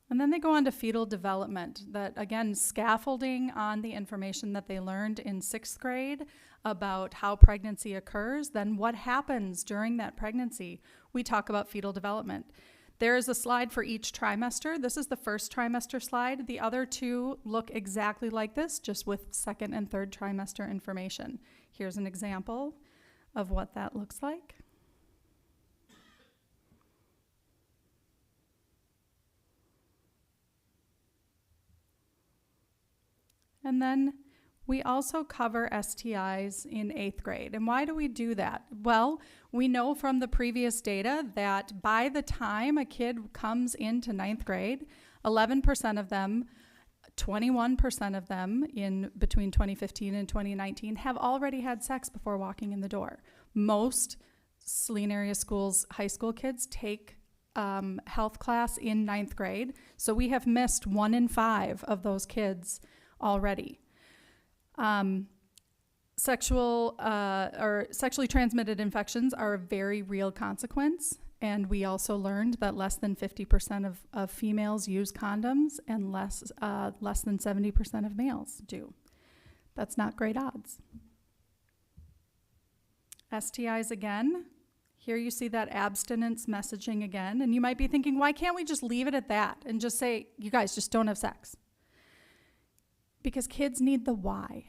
And then they go on to fetal development, that again, scaffolding on the information that they learned in 6th grade about how pregnancy occurs, then what happens during that pregnancy. We talk about fetal development. There is a slide for each trimester. This is the first trimester slide. The other two look exactly like this, just with 2nd and 3rd trimester information. Here's an example of what that looks like. And then we also cover STIs in 8th grade. And why do we do that? Well, we know from the previous data that by the time a kid comes into 9th grade, 11% of them, 21% of them in between 2015 and 2019 have already had sex before walking in the door. Most Saline area schools, high school kids take health class in 9th grade. So we have missed 1 in 5 of those kids already. Sexually transmitted infections are a very real consequence, and we also learned that less than 50% of females use condoms and less than 70% of males do. That's not great odds. STIs again. Here you see that abstinence messaging again, and you might be thinking, why can't we just leave it at that and just say, you guys just don't have sex? Because kids need the why.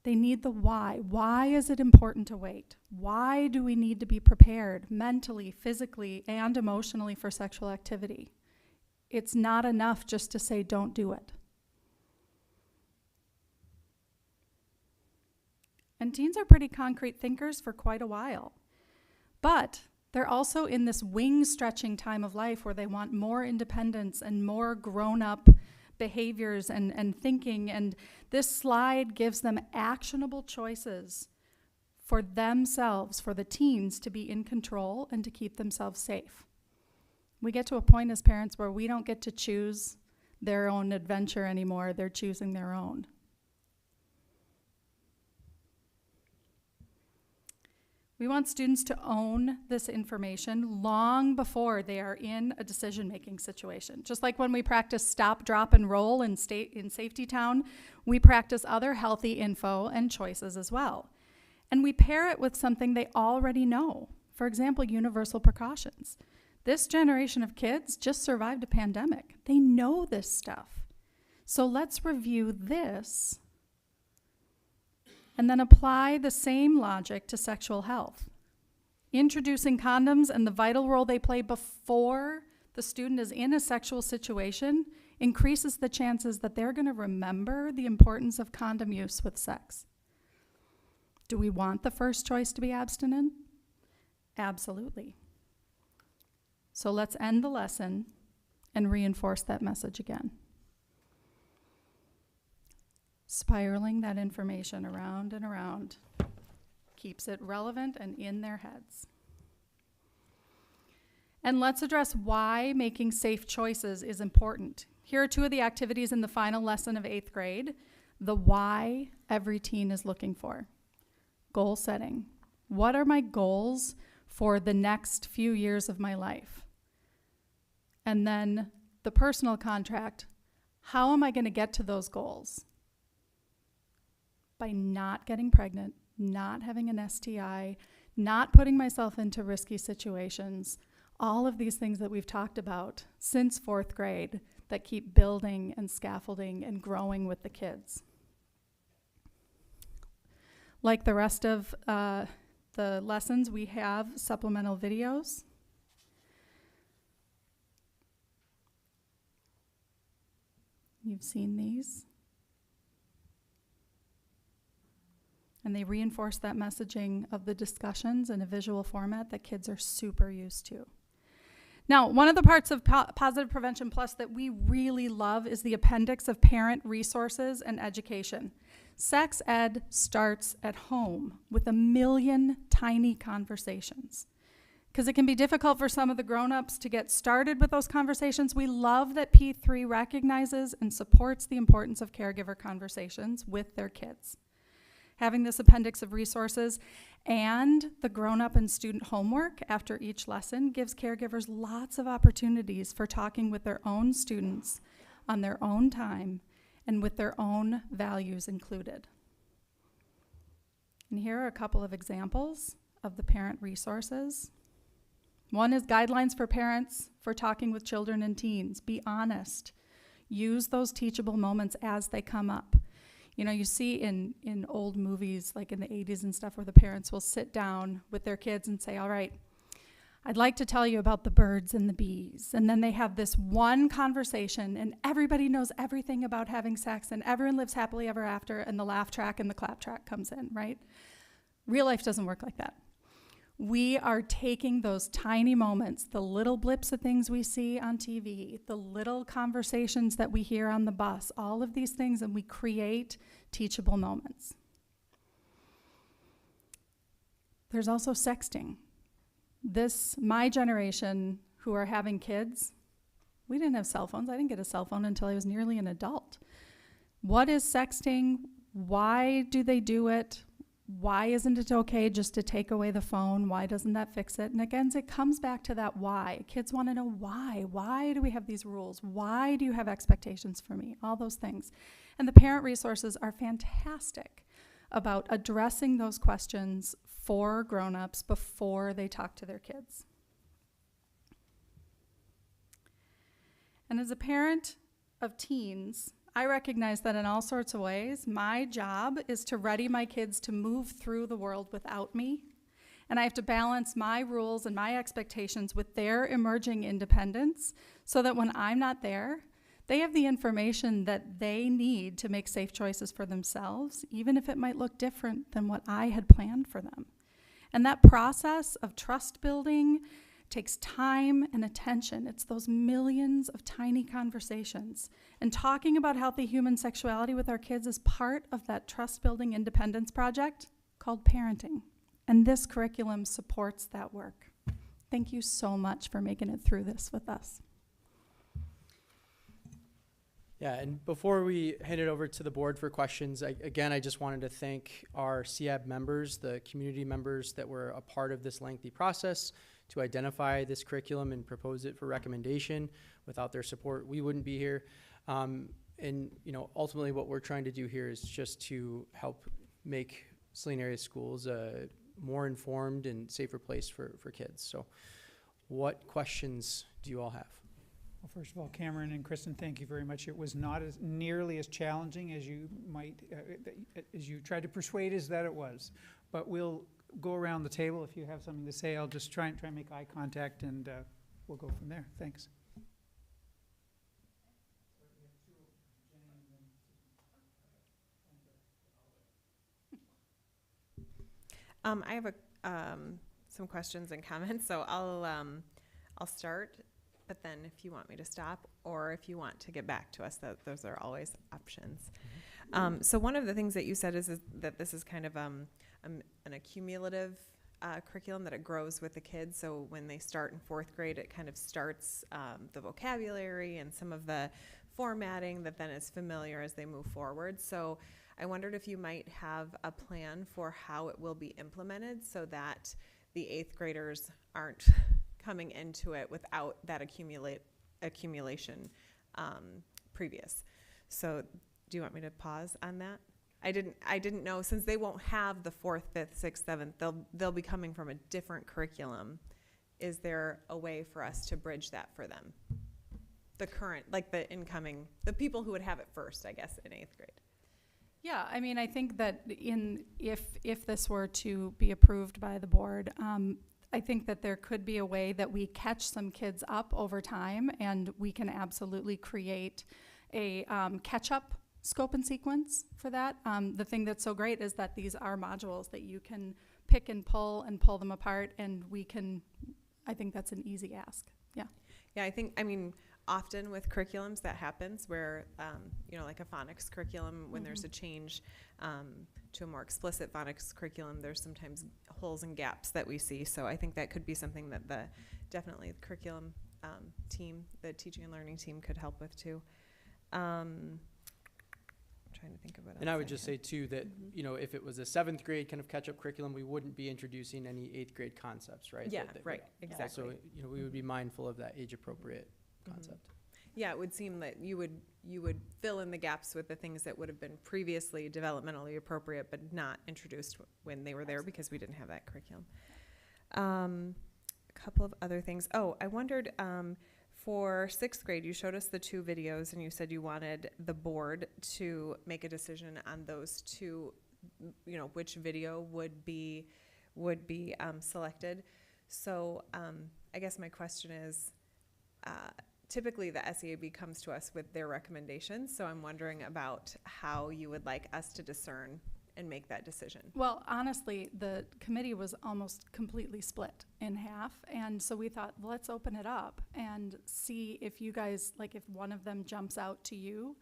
They need the why. Why is it important to wait? Why do we need to be prepared mentally, physically, and emotionally for sexual activity? It's not enough just to say, don't do it. And teens are pretty concrete thinkers for quite a while. But they're also in this wing-stretching time of life where they want more independence and more grown-up behaviors and thinking. And this slide gives them actionable choices for themselves, for the teens to be in control and to keep themselves safe. We get to a point as parents where we don't get to choose their own adventure anymore. They're choosing their own. We want students to own this information long before they are in a decision-making situation. Just like when we practice stop, drop, and roll in Safety Town, we practice other healthy info and choices as well. And we pair it with something they already know. For example, universal precautions. This generation of kids just survived a pandemic. They know this stuff. So let's review this and then apply the same logic to sexual health. Introducing condoms and the vital role they play before the student is in a sexual situation increases the chances that they're going to remember the importance of condom use with sex. Do we want the first choice to be abstinent? Absolutely. So let's end the lesson and reinforce that message again. Spiraling that information around and around keeps it relevant and in their heads. And let's address why making safe choices is important. Here are two of the activities in the final lesson of 8th grade. The why every teen is looking for. Goal setting. What are my goals for the next few years of my life? And then the personal contract. How am I going to get to those goals? By not getting pregnant, not having an STI, not putting myself into risky situations, all of these things that we've talked about since 4th grade that keep building and scaffolding and growing with the kids. Like the rest of the lessons, we have supplemental videos. You've seen these. And they reinforce that messaging of the discussions in a visual format that kids are super used to. Now, one of the parts of Positive Prevention Plus that we really love is the appendix of parent resources and education. Sex ed starts at home with 1 million tiny conversations. Because it can be difficult for some of the grown-ups to get started with those conversations. We love that P3 recognizes and supports the importance of caregiver conversations with their kids. Having this appendix of resources and the grown-up and student homework after each lesson gives caregivers lots of opportunities for talking with their own students on their own time and with their own values included. And here are a couple of examples of the parent resources. One is guidelines for parents for talking with children and teens. Be honest. Use those teachable moments as they come up. You know, you see in old movies, like in the 80s and stuff, where the parents will sit down with their kids and say, all right, I'd like to tell you about the birds and the bees. And then they have this one conversation, and everybody knows everything about having sex, and everyone lives happily ever after, and the laugh track and the clap track comes in, right? Real life doesn't work like that. We are taking those tiny moments, the little blips of things we see on TV, the little conversations that we hear on the bus, all of these things, and we create teachable moments. There's also sexting. My generation who are having kids, we didn't have cell phones. I didn't get a cell phone until I was nearly an adult. What is sexting? Why do they do it? Why isn't it okay just to take away the phone? Why doesn't that fix it? And again, it comes back to that why. Kids want to know why. Why do we have these rules? Why do you have expectations for me? All those things. And the parent resources are fantastic about addressing those questions for grown-ups before they talk to their kids. And as a parent of teens, I recognize that in all sorts of ways, my job is to ready my kids to move through the world without me. And I have to balance my rules and my expectations with their emerging independence so that when I'm not there, they have the information that they need to make safe choices for themselves, even if it might look different than what I had planned for them. And that process of trust building takes time and attention. It's those millions of tiny conversations. And talking about healthy human sexuality with our kids is part of that trust-building independence project called parenting. And this curriculum supports that work. Thank you so much for making it through this with us. Yeah, and before we hand it over to the board for questions, I just wanted to thank our SEAB members, the community members that were a part of this lengthy process to identify this curriculum and propose it for recommendation. Without their support, we wouldn't be here. And ultimately what we're trying to do here is just to help make Saline area schools a more informed and safer place for kids. So what questions do you all have? Well, first of all, Cameron and Kristen, thank you very much. It was not as nearly as challenging as you might, as you tried to persuade us that it was. But we'll go around the table. If you have something to say, I'll just try and make eye contact, and we'll go from there. Thanks. I have some questions and comments, so I'll start. But then if you want me to stop, or if you want to get back to us, those are always options. So one of the things that you said is that this is kind of an accumulative curriculum, that it grows with the kids. So when they start in 4th grade, it kind of starts the vocabulary and some of the formatting that then is familiar as they move forward. So I wondered if you might have a plan for how it will be implemented so that the 8th graders aren't coming into it without that accumulation previous. So do you want me to pause on that? I didn't know, since they won't have the 4th, 5th, 6th, 7th, they'll be coming from a different curriculum. Is there a way for us to bridge that for them? The current, like the incoming, the people who would have it first, I guess, in 8th grade. Yeah, I mean, I think that if this were to be approved by the board, I think that there could be a way that we catch some kids up over time, and we can absolutely create a catch-up scope and sequence for that. The thing that's so great is that these are modules that you can pick and pull them apart, and I think that's an easy ask. Yeah. Yeah, I mean, often with curriculums that happens where, like a phonics curriculum, when there's a change to a more explicit phonics curriculum, there's sometimes holes and gaps that we see. So I think that could be something that definitely the curriculum team, the teaching and learning team, could help with too. I'm trying to think of what else. And I would just say too that, if it was a 7th grade kind of catch-up curriculum, we wouldn't be introducing any 8th grade concepts, right? Yeah, right, exactly. So, we would be mindful of that age-appropriate concept. Yeah, it would seem that you would fill in the gaps with the things that would have been previously developmentally appropriate but not introduced when they were there because we didn't have that curriculum. A couple of other things. Oh, I wondered, for 6th grade, you showed us the 2 videos and you said you wanted the board to make a decision on those 2, which video would be selected. So I guess my question is, typically the SEAB comes to us with their recommendations, so I'm wondering about how you would like us to discern and make that decision. Well, honestly, the committee was almost completely split in half, and so we thought, well, let's open it up and see if you guys, if one of them jumps out to you.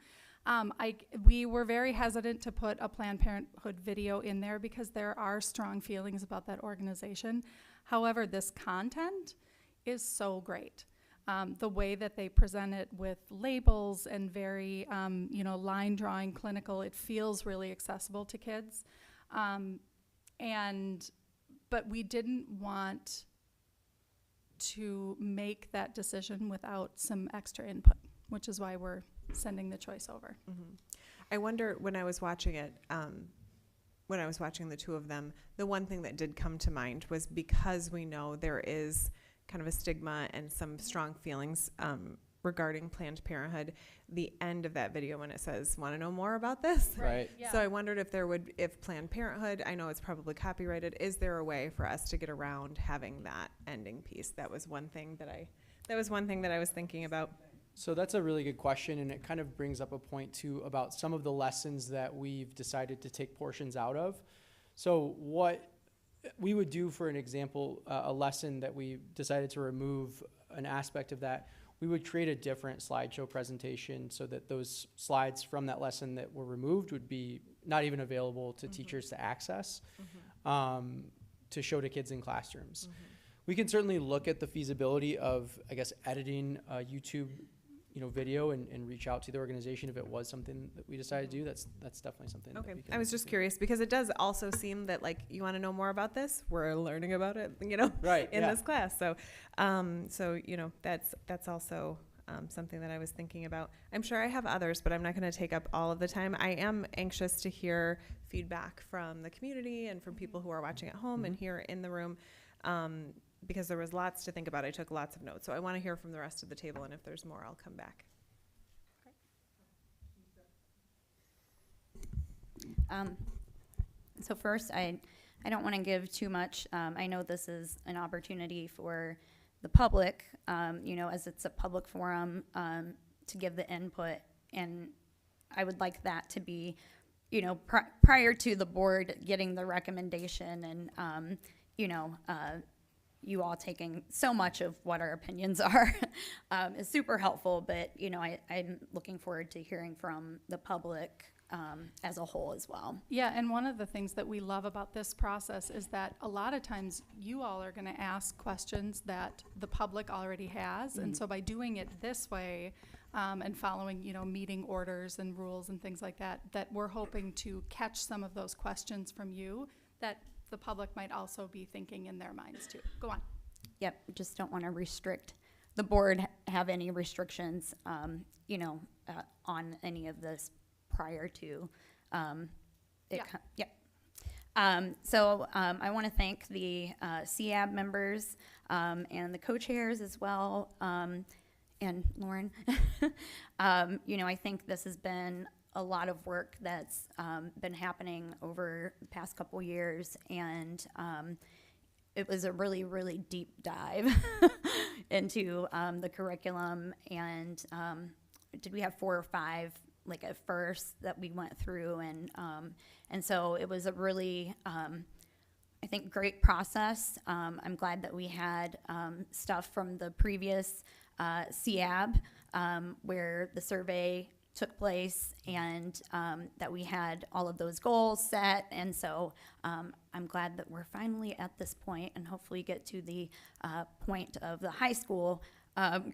We were very hesitant to put a Planned Parenthood video in there because there are strong feelings about that organization. However, this content is so great. The way that they present it with labels and very, line drawing, clinical, it feels really accessible to kids. But we didn't want to make that decision without some extra input, which is why we're sending the choice over. Mm-hmm. I wonder, when I was watching it, when I was watching the 2 of them, the one thing that did come to mind was, because we know there is kind of a stigma and some strong feelings regarding Planned Parenthood, the end of that video when it says, want to know more about this? Right. Yeah. So I wondered if Planned Parenthood, I know it's probably copyrighted, is there a way for us to get around having that ending piece? That was one thing that I was thinking about. So that's a really good question, and it kind of brings up a point too about some of the lessons that we've decided to take portions out of. So what we would do, for an example, a lesson that we decided to remove an aspect of that. We would create a different slideshow presentation so that those slides from that lesson that were removed would be not even available to teachers to access, to show to kids in classrooms. We can certainly look at the feasibility of, I guess, editing a YouTube, video and reach out to the organization if it was something that we decided to do. That's definitely something. Okay, that we can I was look just into. curious because it does also seem that like you want to know more about this. We're learning about it, Right, in yeah. this class. So, that's also something that I was thinking about. I'm sure I have others, but I'm not going to take up all of the time. I am anxious to hear feedback from the community and from people who are watching at home and here in the room. Because there was lots to think about. I took lots of notes. So I want to hear from the rest of the table, and if there's more, I'll come back. So first, I don't want to give too much. I know this is an opportunity for the public, as it's a public forum, to give the input. And I would like that to be, prior to the board getting the recommendation and, you all taking so much of what our opinions are is super helpful. But, I'm looking forward to hearing from the public as a whole as well. Yeah, and one of the things that we love about this process is that a lot of times you all are going to ask questions that the public already has. And so by doing it this way and following, meeting orders and rules and things like that, that we're hoping to catch some of those questions from you that the public might also be thinking in their minds too. Go on. Yep, just don't want to restrict the board, have any restrictions, on any of this prior to it. So I want to thank the SEAB members and the co-chairs as well, and Lauren. I think this has been a lot of work that's been happening over the past couple years, and it was a really, really deep dive into the curriculum. And did we have 4 or 5 at first that we went through, and so it was a really I think great process. I'm glad that we had stuff from the previous SEAB where the survey took place, and that we had all of those goals set. And so I'm glad that we're finally at this point and hopefully get to the point of the high school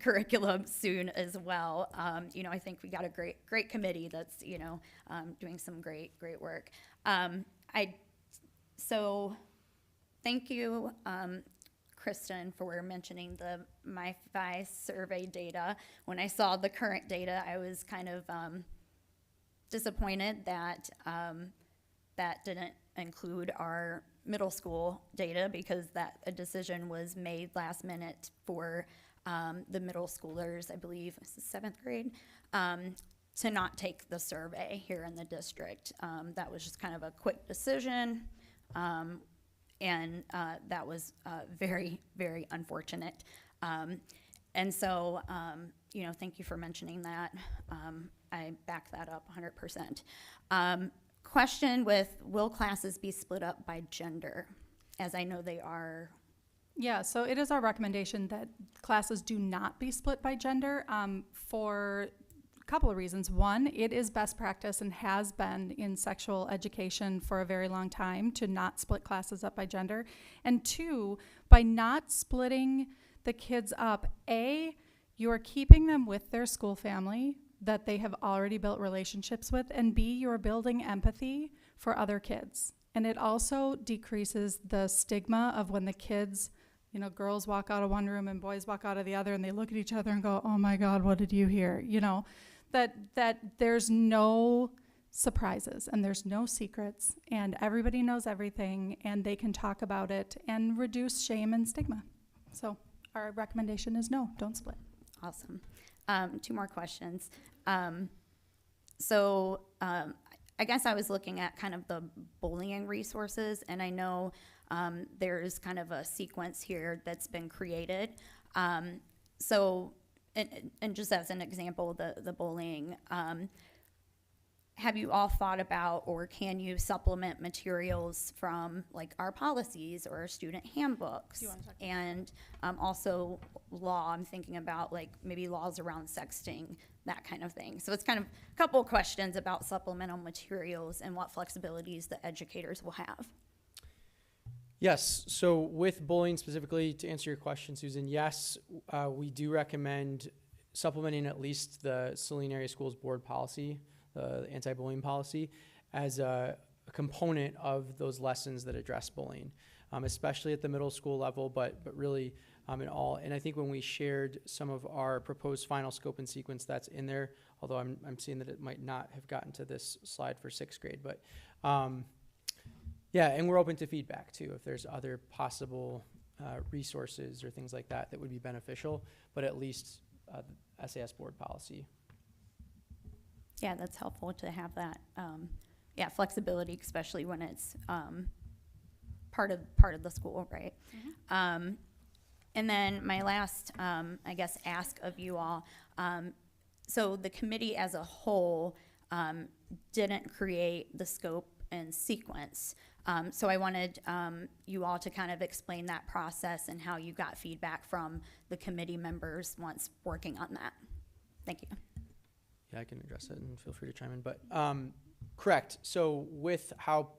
curriculum soon as well. I think we got a great committee that's, doing some great work. So thank you, Kristen, for mentioning the MyFi survey data. When I saw the current data, I was kind of disappointed that that didn't include our middle school data, because a decision was made last minute for the middle schoolers, I believe this is 7th grade, to not take the survey here in the district. That was just kind of a quick decision. And that was very, very unfortunate. And so, thank you for mentioning that. I back that up 100%. Question will classes be split up by gender? As I know they are. Yeah, so it is our recommendation that classes do not be split by gender for a couple of reasons. One, it is best practice and has been in sexual education for a very long time to not split classes up by gender. And 2, by not splitting the kids up, A, you are keeping them with their school family that they have already built relationships with, and B, you're building empathy for other kids. And it also decreases the stigma of when the kids, girls walk out of one room and boys walk out of the other, and they look at each other and go, oh my God, what did you hear? That there's no surprises and there's no secrets, and everybody knows everything, and they can talk about it and reduce shame and stigma. So our recommendation is no, don't split. Awesome. 2 more questions. So I guess I was looking at kind of the bullying resources, and I know there's kind of a sequence here that's been created. So, and just as an example, the bullying, have you all thought about, or can you supplement materials from like our policies or our student handbooks? And also law, I'm thinking about like maybe laws around sexting, that kind of thing. So it's kind of a couple of questions about supplemental materials and what flexibilities the educators will have. Yes, so with bullying specifically, to answer your question, Susan, yes, we do recommend supplementing at least the Saline Area Schools Board policy, the anti-bullying policy, as a component of those lessons that address bullying, especially at the middle school level, but really in all. And I think when we shared some of our proposed final scope and sequence, that's in there, although I'm seeing that it might not have gotten to this slide for 6th grade. But yeah, and we're open to feedback too, if there's other possible resources or things like that that would be beneficial, but at least SAS board policy. Yeah, that's helpful to have that, yeah, flexibility, especially when it's part of the school, right? Mm-hmm. And then my last, I guess, ask of you all, so the committee as a whole didn't create the scope and sequence. So I wanted you all to kind of explain that process and how you got feedback from the committee members once working on that. Thank you. Yeah, I can address it and feel free to chime in, but correct. So with how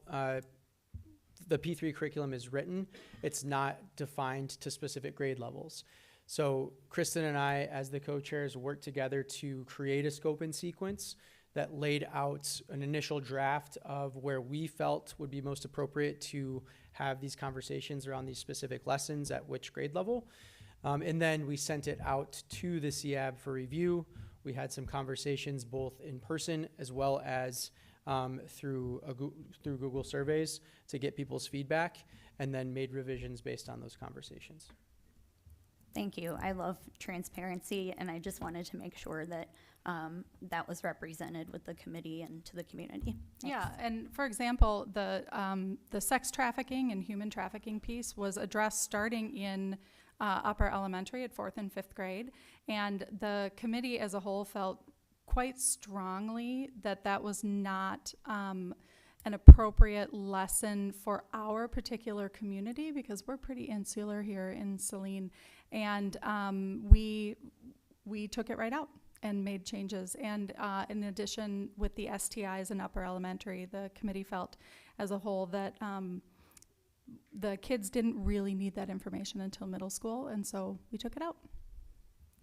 the P3 curriculum is written, it's not defined to specific grade levels. So Kristen and I, as the co-chairs, worked together to create a scope and sequence that laid out an initial draft of where we felt would be most appropriate to have these conversations around these specific lessons at which grade level. And then we sent it out to the SEAB for review. We had some conversations both in person as well as through Google surveys to get people's feedback, and then made revisions based on those conversations. Thank you. I love transparency, and I just wanted to make sure that that was represented with the committee and to the community. Thanks. Yeah, and for example, the sex trafficking and human trafficking piece was addressed starting in upper elementary at 4th and 5th grade, and the committee as a whole felt quite strongly that that was not an appropriate lesson for our particular community, because we're pretty insular here in Saline, and we took it right out and made changes. And in addition, with the STIs in upper elementary, the committee felt as a whole that the kids didn't really need that information until middle school, and so we took it out.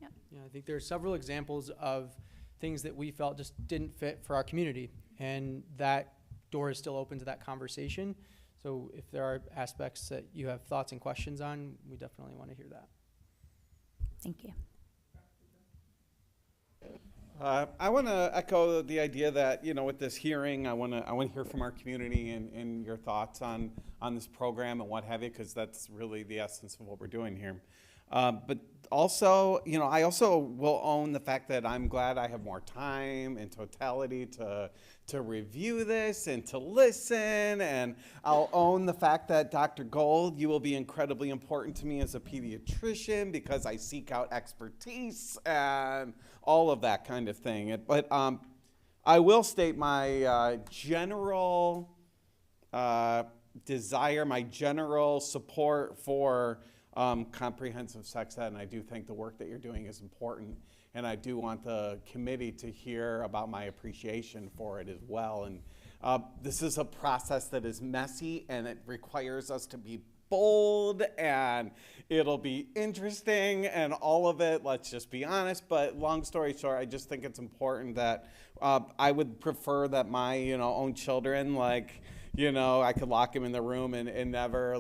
Yeah. Yeah, I think there are several examples of things that we felt just didn't fit for our community, and that door is still open to that conversation. So if there are aspects that you have thoughts and questions on, we definitely want to hear that. Thank you. I want to echo the idea that, you know, with this hearing, I want to hear from our community and your thoughts on this program and what have you, because that's really the essence of what we're doing here. But also, you know, I also will own the fact that I'm glad I have more time in totality to review this and to listen, and I'll own the fact that Dr. Gold, you will be incredibly important to me as a pediatrician because I seek out expertise and all of that kind of thing. But I will state my general desire, my general support for comprehensive sex ed, and I do think the work that you're doing is important, and I do want the committee to hear about my appreciation for it as well. And this is a process that is messy, and it requires us to be bold, and it'll be interesting and all of it, let's just be honest. But long story short, I just think it's important that I would prefer that my own children, like, I could lock him in the room and never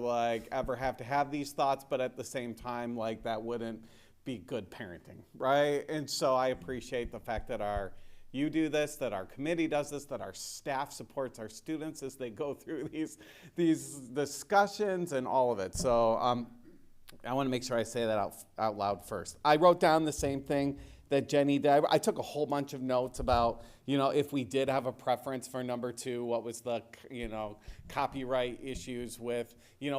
ever have to have these thoughts, but at the same time, that wouldn't be good parenting, right? And so I appreciate the fact that you do this, that our committee does this, that our staff supports our students as they go through these discussions and all of it. So I want to make sure I say that out loud first. I wrote down the same thing that Jenny did. I took a whole bunch of notes about, if we did have a preference for number 2, what was the, copyright issues with,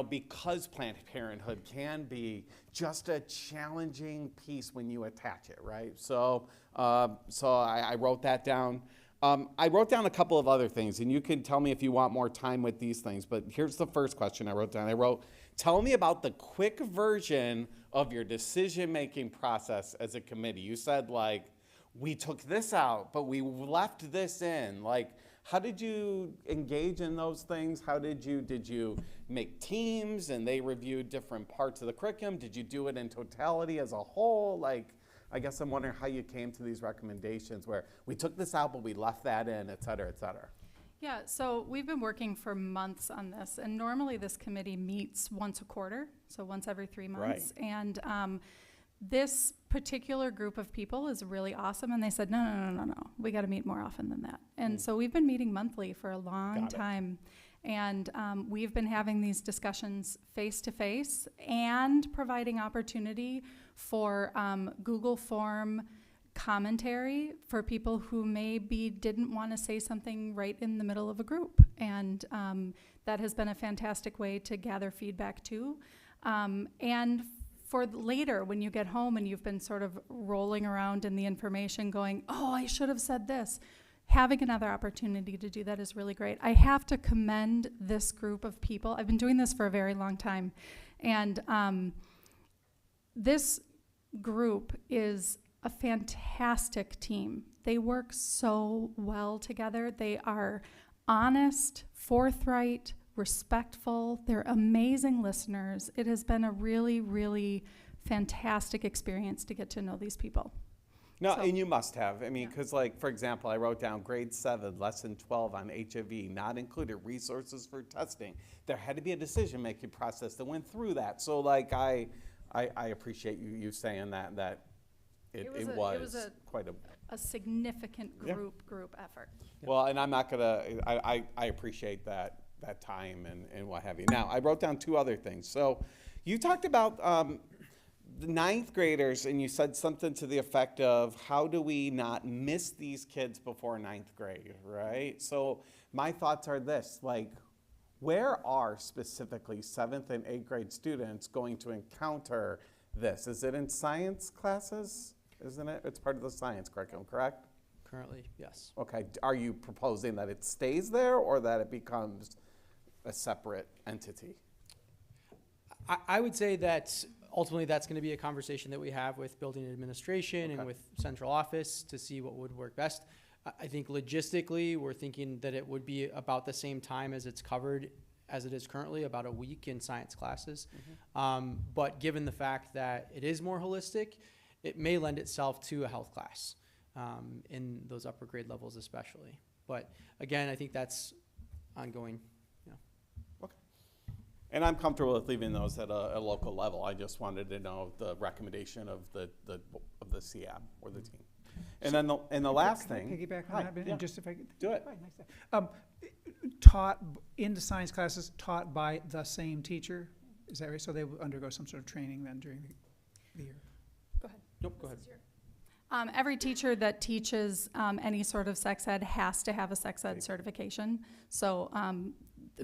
because Planned Parenthood can be just a challenging piece when you attach it, right? So I wrote that down. I wrote down a couple of other things, and you can tell me if you want more time with these things, but here's the first question I wrote down. I wrote, tell me about the quick version of your decision-making process as a committee. You said, like, we took this out, but we left this in. Like, how did you engage in those things? Did you make teams and they reviewed different parts of the curriculum? Did you do it in totality as a whole? Like, I guess I'm wondering how you came to these recommendations where we took this out, but we left that in, et cetera, et cetera. Yeah, so we've been working for months on this, and normally this committee meets once a quarter, so once every 3 months. Right. And this particular group of people is really awesome, and they said, no, we got to meet more often than that. And so we've been meeting monthly for a long time, and we've been having these discussions face-to-face and providing opportunity for Google Form commentary for people who maybe didn't want to say something right in the middle of a group. And that has been a fantastic way to gather feedback too. And for later, when you get home and you've been sort of rolling around in the information going, oh, I should have said this, having another opportunity to do that is really great. I have to commend this group of people. I've been doing this for a very long time. And this group is a fantastic team. They work so well together. They are honest, forthright, respectful. They're amazing listeners. It has been a really, really fantastic experience to get to know these people. No, and you must have. I mean, because like, for example, I wrote down grade 7, lesson 12 on HIV, not included resources for testing. There had to be a decision-making process that went through that. So like, I appreciate you saying that it was quite a significant group effort. Well, and I'm not gonna, I appreciate that time and what have you. Now, I wrote down 2 other things. So you talked about the 9th graders, and you said something to the effect of, how do we not miss these kids before 9th grade, right? So my thoughts are this, like, where are specifically 7th and 8th grade students going to encounter this? Is it in science classes? Isn't it? It's part of the science curriculum, correct? Currently, yes. Okay. Are you proposing that it stays there or that it becomes a separate entity? I would say that ultimately that's going to be a conversation that we have with building administration and with central office to see what would work best. I think logistically, we're thinking that it would be about the same time as it's covered as it is currently, about a week in science classes. But given the fact that it is more holistic, it may lend itself to a health class in those upper grade levels especially. But again, I think that's ongoing. Okay. And I'm comfortable with leaving those at a local level. I just wanted to know the recommendation of the SEAB or the team. And then the last thing. Piggyback on that, and just if I could do it. Taught in the science classes, taught by the same teacher. Is that right? So they will undergo some sort of training then during the year. Go ahead. Nope, go ahead. Every teacher that teaches any sort of sex ed has to have a sex ed certification. So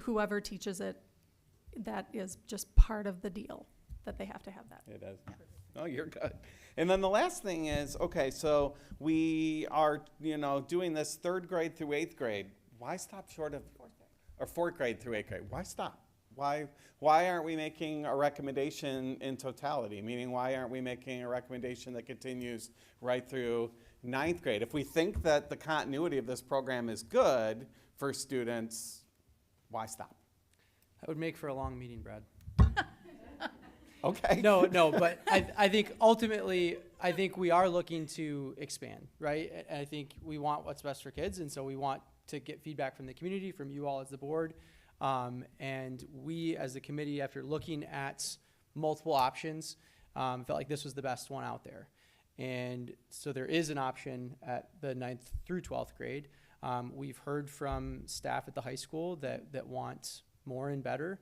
whoever teaches it, that is just part of the deal, that they have to have that. It is. Yeah. No, you're good. And then the last thing is, okay, so we are, doing this 3rd grade through 8th grade. Why stop short of 4th grade through 8th grade? Why stop? Why aren't we making a recommendation in totality? Meaning, why aren't we making a recommendation that continues right through 9th grade? If we think that the continuity of this program is good for students, why stop? That would make for a long meeting, Brad. Okay. No, but I think ultimately, I think we are looking to expand, right? And I think we want what's best for kids, and so we want to get feedback from the community, from you all as the board. And we, as a committee, after looking at multiple options, felt like this was the best one out there. And so there is an option at the 9th through 12th grade. We've heard from staff at the high school that want more and better.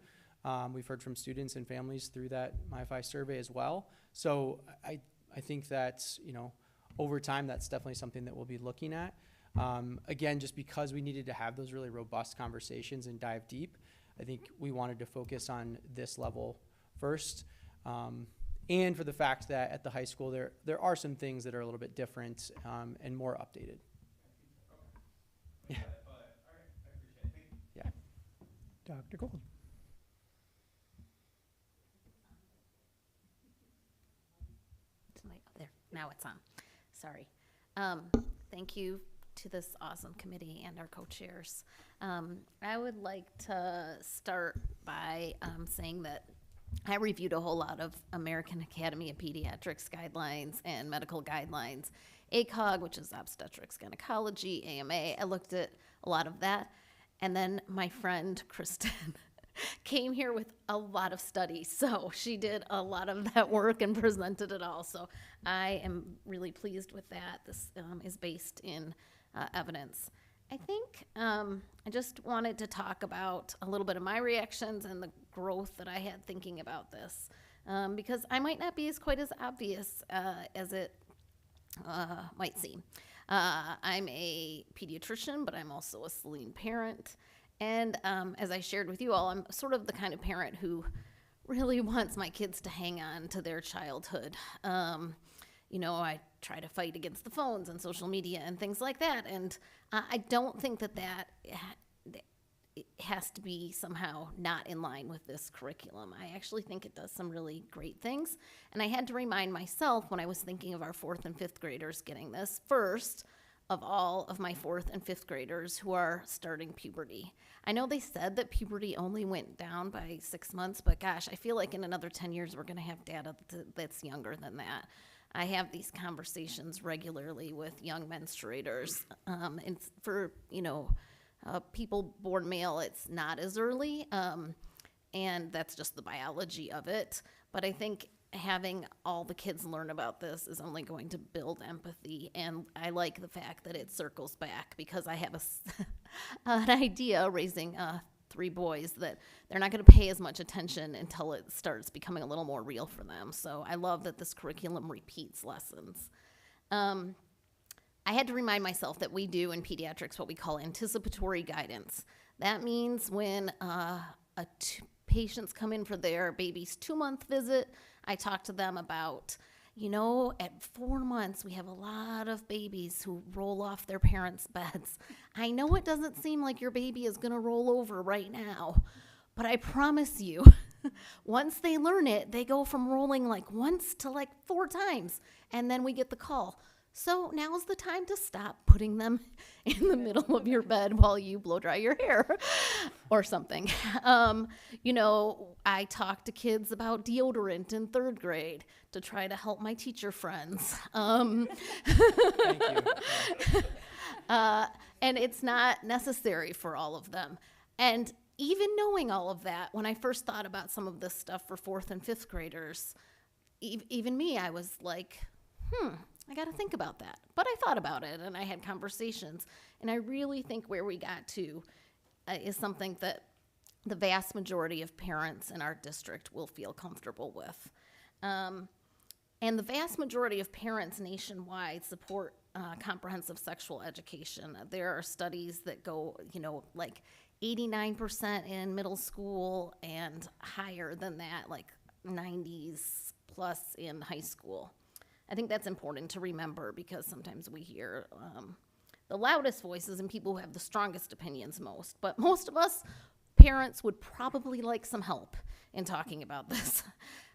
We've heard from students and families through that MyFi survey as well. So I think that, over time, that's definitely something that we'll be looking at. Again, just because we needed to have those really robust conversations and dive deep, I think we wanted to focus on this level first. And for the fact that at the high school, there are some things that are a little bit different and more updated. Yeah. Yeah. Dr. Gold. There, now it's on. Sorry. Thank you to this awesome committee and our co-chairs. I would like to start by saying that I reviewed a whole lot of American Academy of Pediatrics guidelines and medical guidelines, ACOG, which is obstetrics, gynecology, AMA. I looked at a lot of that. And then my friend, Kristen, came here with a lot of studies. So she did a lot of that work and presented it all. So I am really pleased with that. This is based in evidence. I think I just wanted to talk about a little bit of my reactions and the growth that I had thinking about this, because I might not be quite as obvious as it might seem. I'm a pediatrician, but I'm also a Saline parent. And as I shared with you all, I'm sort of the kind of parent who really wants my kids to hang on to their childhood. You know, I try to fight against the phones and social media and things like that. And I don't think that it has to be somehow not in line with this curriculum. I actually think it does some really great things. And I had to remind myself when I was thinking of our 4th and 5th graders getting this, first of all of my 4th and 5th graders who are starting puberty. I know they said that puberty only went down by 6 months, but gosh, I feel like in another 10 years we're going to have data that's younger than that. I have these conversations regularly with young menstruators. And for, people born male, it's not as early, and that's just the biology of it. But I think having all the kids learn about this is only going to build empathy, and I like the fact that it circles back, because I have an idea raising 3 boys that they're not going to pay as much attention until it starts becoming a little more real for them. So I love that this curriculum repeats lessons. I had to remind myself that we do in pediatrics what we call anticipatory guidance. That means when patients come in for their baby's 2-month visit, I talk to them about, at 4 months, we have a lot of babies who roll off their parents' beds. I know it doesn't seem like your baby is going to roll over right now, but I promise you, once they learn it, they go from rolling like once to like 4 times, and then we get the call. So now's the time to stop putting them in the middle of your bed while you blow dry your hair or something. I talk to kids about deodorant in 3rd grade to try to help my teacher friends. Thank you. And it's not necessary for all of them. And even knowing all of that, when I first thought about some of this stuff for 4th and 5th graders, even me, I was like, I got to think about that. But I thought about it, and I had conversations, and I really think where we got to is something that the vast majority of parents in our district will feel comfortable with. And the vast majority of parents nationwide support comprehensive sexual education. There are studies that go, like 89% in middle school and higher than that, like 90s plus in high school. I think that's important to remember, because sometimes we hear the loudest voices and people who have the strongest opinions most. But most of us parents would probably like some help in talking about this.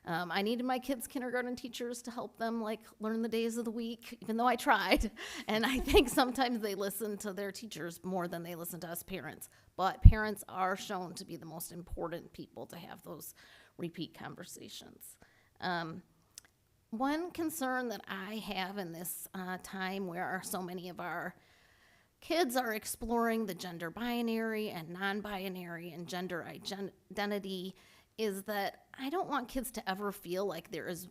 I needed my kids' kindergarten teachers to help them learn the days of the week, even though I tried. And I think sometimes they listen to their teachers more than they listen to us parents. But parents are shown to be the most important people to have those repeat conversations. One concern that I have in this time where so many of our kids are exploring the gender binary and non-binary and gender identity is that I don't want kids to ever feel like there is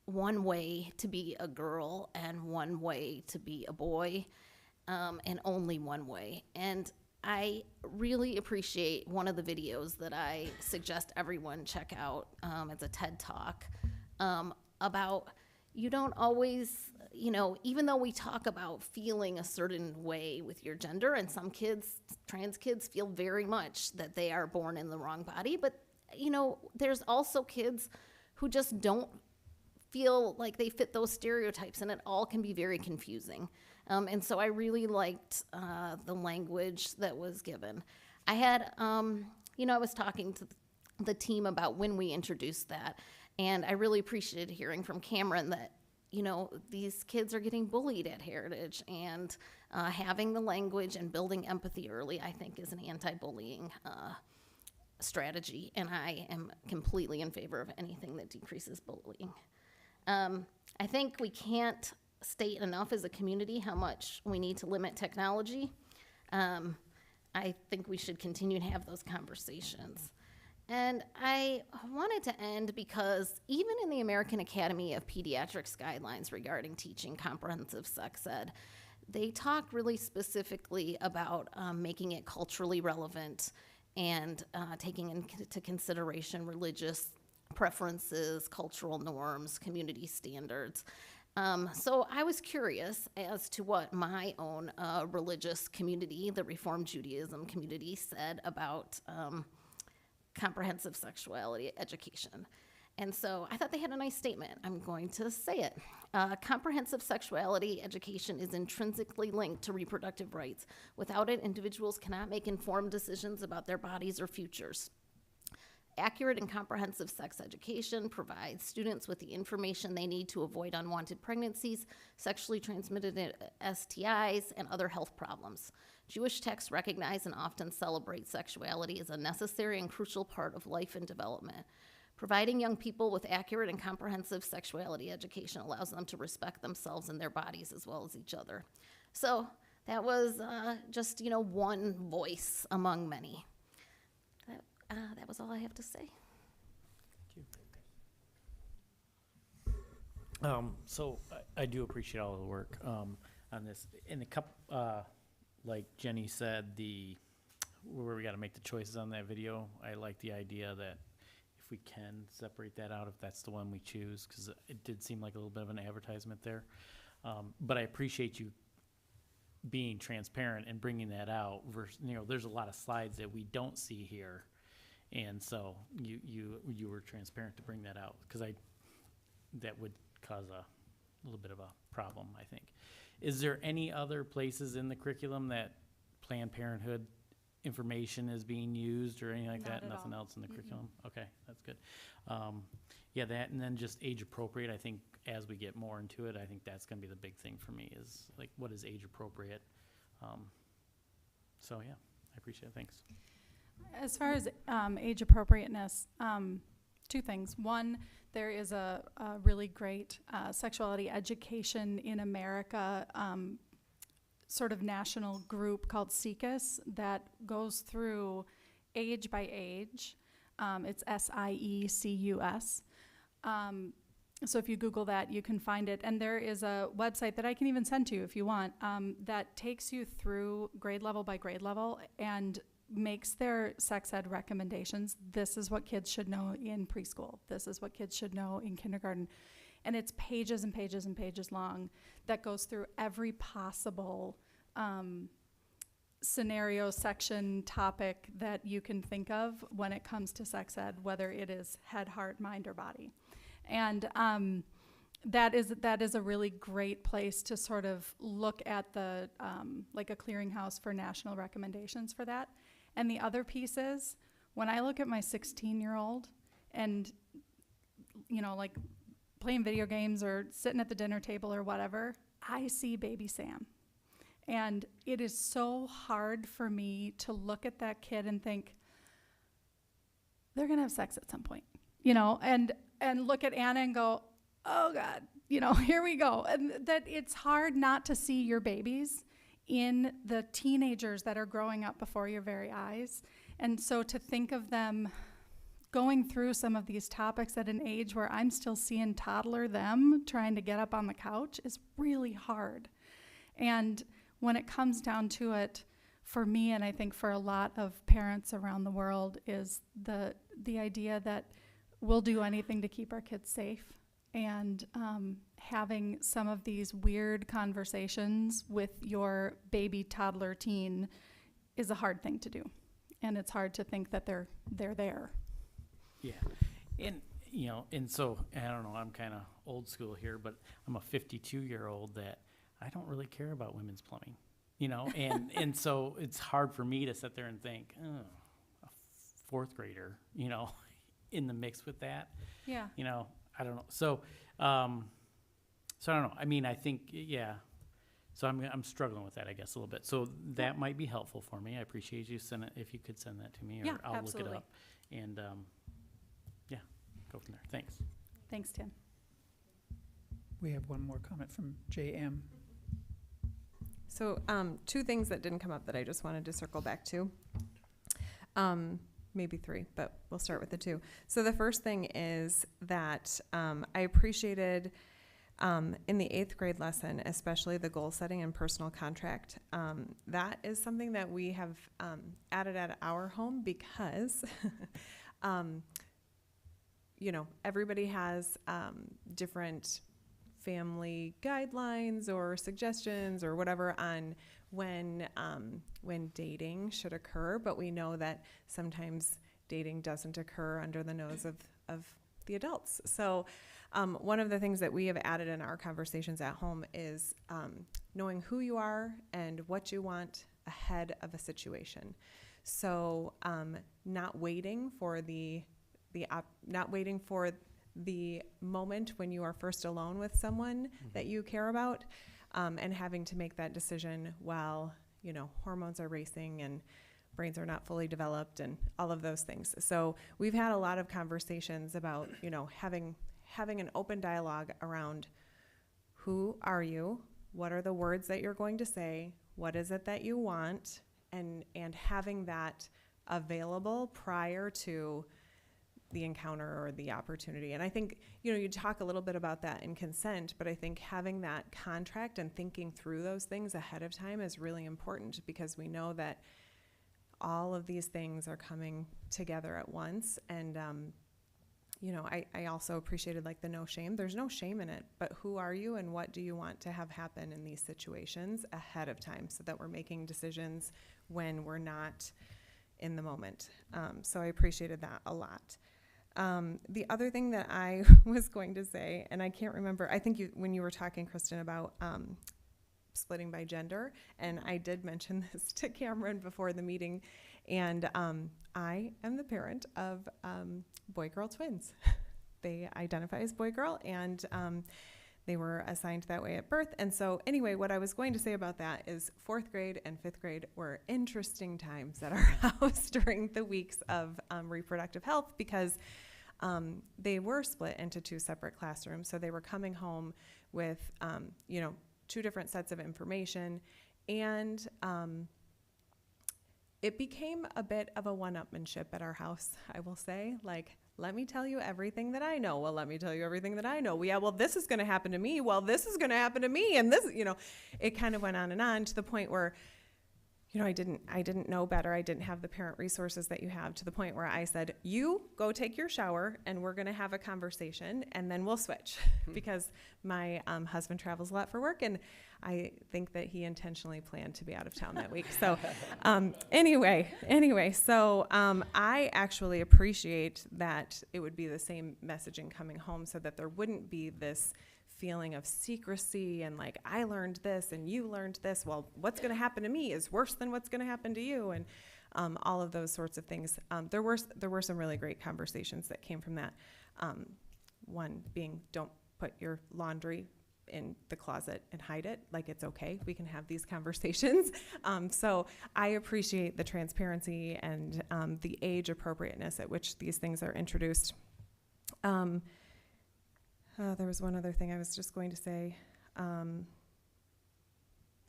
one way to be a girl and one way to be a boy, and only one way. And I really appreciate one of the videos that I suggest everyone check out. It's a TED Talk about you don't always, even though we talk about feeling a certain way with your gender, and some kids, trans kids, feel very much that they are born in the wrong body, but, there's also kids who just don't feel like they fit those stereotypes, and it all can be very confusing. And so I really liked the language that was given. I had, I was talking to the team about when we introduced that, and I really appreciated hearing from Cameron that, these kids are getting bullied at Heritage, and having the language and building empathy early, I think, is an anti-bullying strategy, and I am completely in favor of anything that decreases bullying. I think we can't state enough as a community how much we need to limit technology. I think we should continue to have those conversations. And I wanted to end because even in the American Academy of Pediatrics guidelines regarding teaching comprehensive sex ed, they talk really specifically about making it culturally relevant and taking into consideration religious preferences, cultural norms, community standards. So I was curious as to what my own religious community, the Reformed Judaism community, said about comprehensive sexuality education. And so I thought they had a nice statement. I'm going to say it. Comprehensive sexuality education is intrinsically linked to reproductive rights. Without it, individuals cannot make informed decisions about their bodies or futures. Accurate and comprehensive sex education provides students with the information they need to avoid unwanted pregnancies, sexually transmitted STIs, and other health problems. Jewish texts recognize and often celebrate sexuality as a necessary and crucial part of life and development. Providing young people with accurate and comprehensive sexuality education allows them to respect themselves and their bodies as well as each other. So that was just, one voice among many. That was all I have to say. So I do appreciate all of the work on this. In the like Jenny said, where we got to make the choices on that video, I like the idea that if we can separate that out, if that's the one we choose, because it did seem like a little bit of an advertisement there. But I appreciate you being transparent and bringing that out. Versus, there's a lot of slides that we don't see here. And so you were transparent to bring that out, because that would cause a little bit of a problem, I think. Is there any other places in the curriculum that Planned Parenthood information is being used or anything like that? Nothing else in the curriculum? Okay, that's good. Yeah, that, and then just age appropriate. I think as we get more into it, I think that's going to be the big thing for me, is like, what is age appropriate? So yeah, I appreciate it. Thanks. As far as age appropriateness, two things. One, there is a really great sexuality education in America sort of national group called SEAB that goes through age by age. It's SIECUS. So if you Google that, you can find it. And there is a website that I can even send to you if you want that takes you through grade level by grade level and makes their sex ed recommendations. This is what kids should know in preschool. This is what kids should know in kindergarten. And it's pages and pages and pages long that goes through every possible scenario, section, topic that you can think of when it comes to sex ed, whether it is head, heart, mind, or body. And that is a really great place to sort of look at the like a clearinghouse for national recommendations for that. And the other piece is, when I look at my 16-year-old and, like playing video games or sitting at the dinner table or whatever, I see baby Sam. And it is so hard for me to look at that kid and think, they're going to have sex at some point, and look at Anna and go, oh God, here we go. And that it's hard not to see your babies in the teenagers that are growing up before your very eyes. And so to think of them going through some of these topics at an age where I'm still seeing toddler them trying to get up on the couch is really hard. And when it comes down to it, for me, and I think for a lot of parents around the world, is the idea that we'll do anything to keep our kids safe. And having some of these weird conversations with your baby, toddler, teen is a hard thing to do. And it's hard to think that they're there. Yeah. And so, I don't know, I'm kind of old school here, but I'm a 52-year-old that I don't really care about women's plumbing, you know, and so it's hard for me to sit there and think, oh, a fourth grader, you know, in the mix with that. Yeah. You know, I don't know. So I don't know. I mean, I think, yeah. So I'm struggling with that, I guess, a little bit. So that might be helpful for me. I appreciate you if you could send that to me, or Yeah, I'll absolutely. look it up. And yeah, go from there. Thanks. Thanks, Tim. We have one more comment from JM. So two things that didn't come up that I just wanted to circle back to. Maybe three, but we'll start with the two. So the first thing is that I appreciated in the 8th grade lesson, especially the goal setting and personal contract. That is something that we have added at our home because, you know, everybody has different family guidelines or suggestions or whatever on when dating should occur, but we know that sometimes dating doesn't occur under the nose of the adults. So one of the things that we have added in our conversations at home is knowing who you are and what you want ahead of a situation. So not waiting for the moment when you are first alone with someone that you care about, and having to make that decision while, you know, hormones are racing and brains are not fully developed and all of those things. So we've had a lot of conversations about, you know, having an open dialogue around who are you, what are the words that you're going to say, what is it that you want, and having that available prior to the encounter or the opportunity. And I think, you know, you talk a little bit about that in consent, but I think having that contract and thinking through those things ahead of time is really important, because we know that all of these things are coming together at once. And, you know, I also appreciated like the no shame. There's no shame in it, but who are you and what do you want to have happen in these situations ahead of time, so that we're making decisions when we're not in the moment. So I appreciated that a lot. The other thing that I was going to say, and I can't remember, I think when you were talking, Kristen, about splitting by gender, and I did mention this to Cameron before the meeting, and I am the parent of boy-girl twins. They identify as boy-girl, and they were assigned that way at birth. And so anyway, what I was going to say about that is 4th grade and 5th grade were interesting times at our house during the weeks of reproductive health, because they were split into 2 separate classrooms. So they were coming home with, you know, 2 different sets of information, and it became a bit of a one-upmanship at our house, I will say. Like, let me tell you everything that I know. Well, let me tell you everything that I know. Yeah, well, this is going to happen to me. Well, this is going to happen to me. And this, you know, it kind of went on to the point where, you know, I didn't know better. I didn't have the parent resources that you have, to the point where I said, you go take your shower and we're going to have a conversation and then we'll switch because my husband travels a lot for work, and I think that he intentionally planned to be out of town that week. So anyway, so I actually appreciate that it would be the same messaging coming home, so that there wouldn't be this feeling of secrecy and like, I learned this and you learned this. Well, what's going to happen to me is worse than what's going to happen to you, and all of those sorts of things. There were some really great conversations that came from that. One being, don't put your laundry in the closet and hide it. Like, it's okay. We can have these conversations. So I appreciate the transparency and the age appropriateness at which these things are introduced. There was one other thing I was just going to say.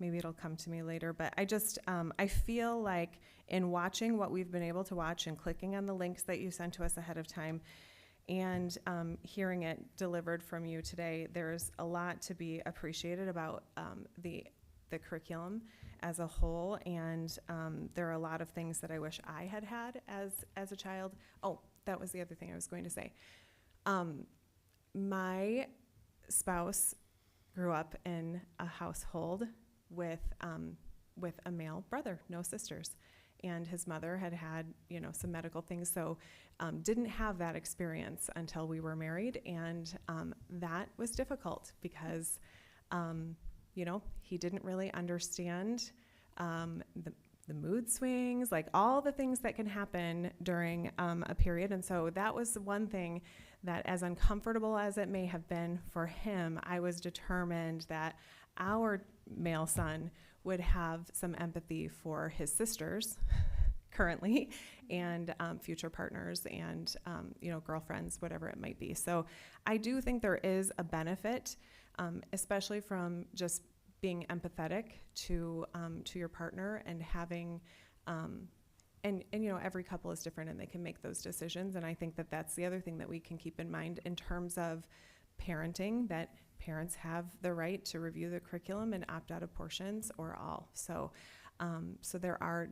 Maybe it'll come to me later, but I just, I feel like in watching what we've been able to watch and clicking on the links that you sent to us ahead of time, and hearing it delivered from you today, there's a lot to be appreciated about the curriculum as a whole, and there are a lot of things that I wish I had as a child. Oh, that was the other thing I was going to say. My spouse grew up in a household with a male brother, no sisters. And his mother had, you know, some medical things, so didn't have that experience until we were married. And that was difficult because he didn't really understand the mood swings, like all the things that can happen during a period. And so that was one thing that, as uncomfortable as it may have been for him, I was determined that our male son would have some empathy for his sisters currently and future partners and girlfriends, whatever it might be. So I do think there is a benefit, especially from just being empathetic to your partner and having and every couple is different and they can make those decisions. And I think that that's the other thing that we can keep in mind in terms of parenting, that parents have the right to review the curriculum and opt out of portions or all. So there are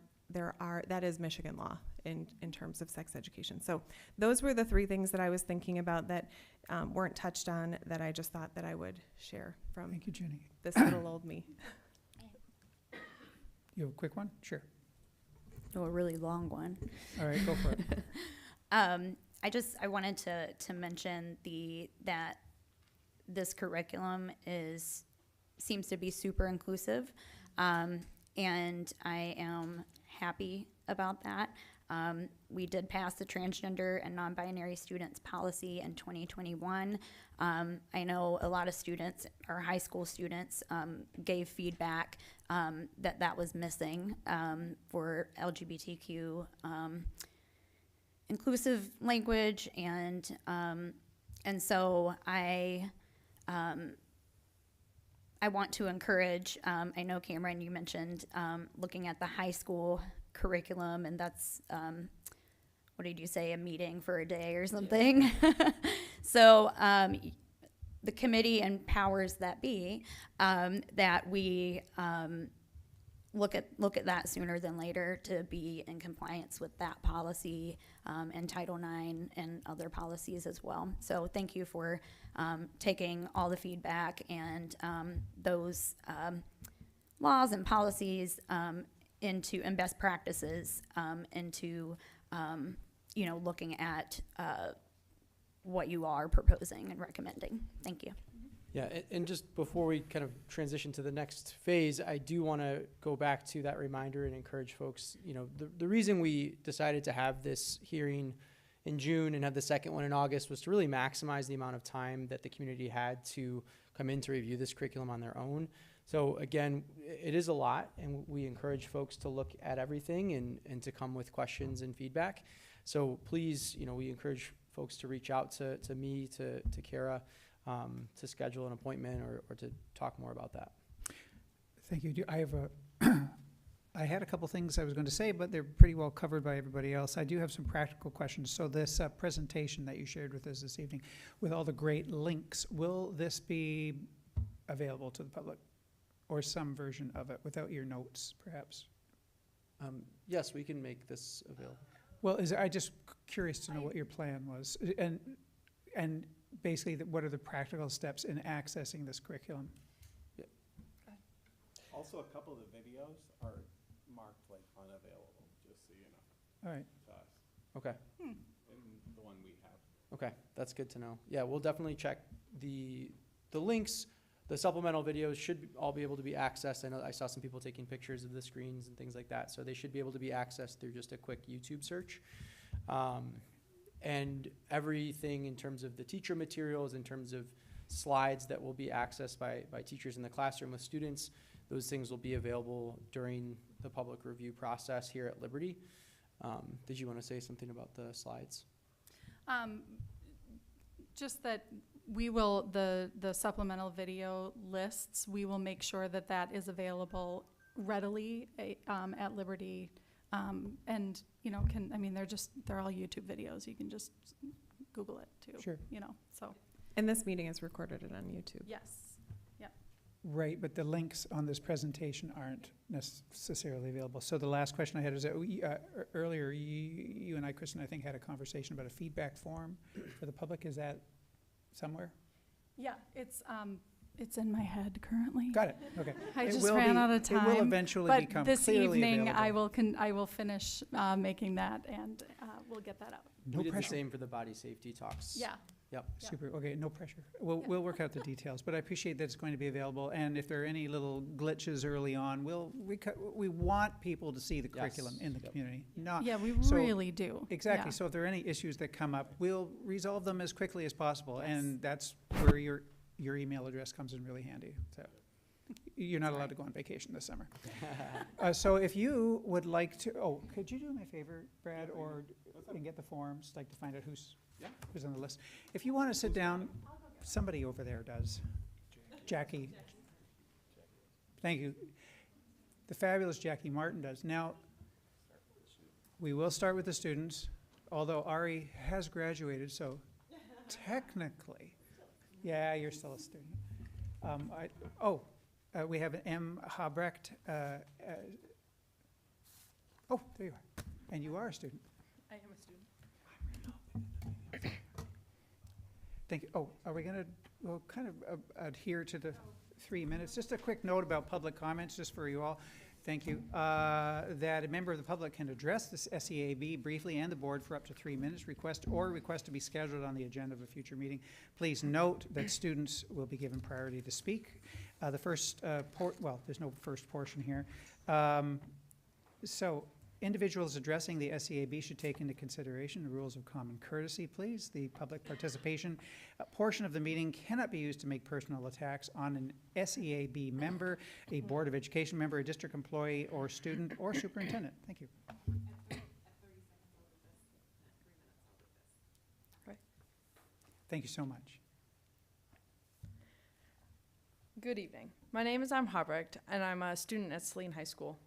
that is Michigan law in terms of sex education. So those were the three things that I was thinking about that weren't touched on, that I just thought that I would share from Thank you, Jenny. this little old me. You have a quick one? Sure. Oh, a really long one. All right, go for it. I wanted to mention that this curriculum seems to be super inclusive, and I am happy about that. We did pass the transgender and non-binary students policy in 2021. I know a lot of students, or high school students, gave feedback that was missing for LGBTQ inclusive language, and so I want to encourage. I know, Cameron, you mentioned looking at the high school curriculum, and that's what did you say, a meeting for a day or something? Yeah. So the committee and powers that be, that we look at that sooner than later to be in compliance with that policy and Title IX and other policies as well. So thank you for taking all the feedback and those laws and policies and best practices into looking at what you are proposing and recommending. Thank you. Yeah, and just before we kind of transition to the next phase, I do want to go back to that reminder and encourage folks, the reason we decided to have this hearing in June and have the second one in August was to really maximize the amount of time that the community had to come in to review this curriculum on their own. So again, it is a lot, and we encourage folks to look at everything and to come with questions and feedback. So please, we encourage folks to reach out to me, to Kara, to schedule an appointment or to talk more about that. Thank you. I had a couple things I was going to say, but they're pretty well covered by everybody else. I do have some practical questions. So this presentation that you shared with us this evening, with all the great links, will this be available to the public, or some version of it without your notes, perhaps? Yes, we can make this available. Well, I'm just curious to know what your plan was, and basically, what are the practical steps in accessing this curriculum? Yeah. Also, a couple of the videos are marked like unavailable, just so you know. All right. To us. Okay. And the one we have. Okay, that's good to know. Yeah, we'll definitely check the links. The supplemental videos should all be able to be accessed. I know I saw some people taking pictures of the screens and things like that, so they should be able to be accessed through just a quick YouTube search. And everything in terms of the teacher materials, in terms of slides that will be accessed by teachers in the classroom with students, those things will be available during the public review process here at Liberty. Did you want to say something about the slides? Just that we will, the supplemental video lists, we will make sure that is available readily at Liberty. And they're all YouTube videos. You can just Google it too. Sure. So. And this meeting is recorded on YouTube. Yes. Yep. Right, but the links on this presentation aren't necessarily available. So the last question I had is that earlier you and I, Kristen, I think had a conversation about a feedback form for the public. Is that somewhere? Yeah, it's in my head currently. Got it. Okay. I just ran out of time. It will eventually but become this clearly evening available. I will finish making that, and we'll get that out. No we did pressure. the same for the body safety talks. Yeah. Yep. Super, okay, no pressure. We'll work out the details, but I appreciate that it's going to be available, and if there are any little glitches early on, we want people to see the curriculum in the community, not. Yeah, we so- really do. Exactly, Yeah. so if there are any issues that come up, we'll resolve them as quickly as possible, and that's where your email address comes in really handy, so. You're not allowed to go on vacation this summer. So if you would like to, could you do me a favor, Brad, or and get the forms, like to find out who's on the list. If you want to sit down, somebody over there does. Jackie. Thank you. The fabulous Jackie Martin does. Now, we will start with the students, although Ari has graduated, so technically, yeah, you're still a student. We have M. Habrecht. There you are. And you are a student. I am a student. Thank you. Are we going to kind of adhere to the 3 minutes? Just a quick note about public comments, just for you all. Thank you. That a member of the public can address this SEAB briefly and the board for up to 3 minutes. Request to be scheduled on the agenda of a future meeting. Please note that students will be given priority to speak. The first, there's no first portion here. So individuals addressing the SEAB should take into consideration the rules of common courtesy, please. The public participation portion of the meeting cannot be used to make personal attacks on an SEAB member, a Board of Education member, a district employee, or student, or superintendent. Thank you. Thank you so much. Good evening. My name is Am Habrecht, and I'm a student at Saline High School.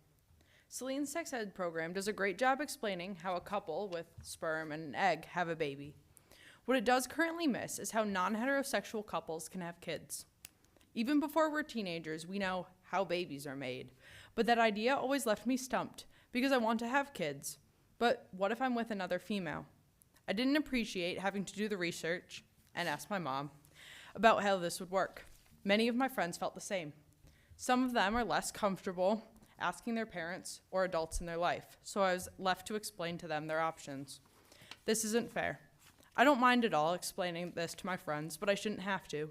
Saline's sex ed program does a great job explaining how a couple with sperm and an egg have a baby. What it does currently miss is how non-heterosexual couples can have kids. Even before we're teenagers, we know how babies are made, but that idea always left me stumped because I want to have kids. But what if I'm with another female? I didn't appreciate having to do the research and ask my mom about how this would work. Many of my friends felt the same. Some of them are less comfortable asking their parents or adults in their life, so I was left to explain to them their options. This isn't fair. I don't mind at all explaining this to my friends, but I shouldn't have to.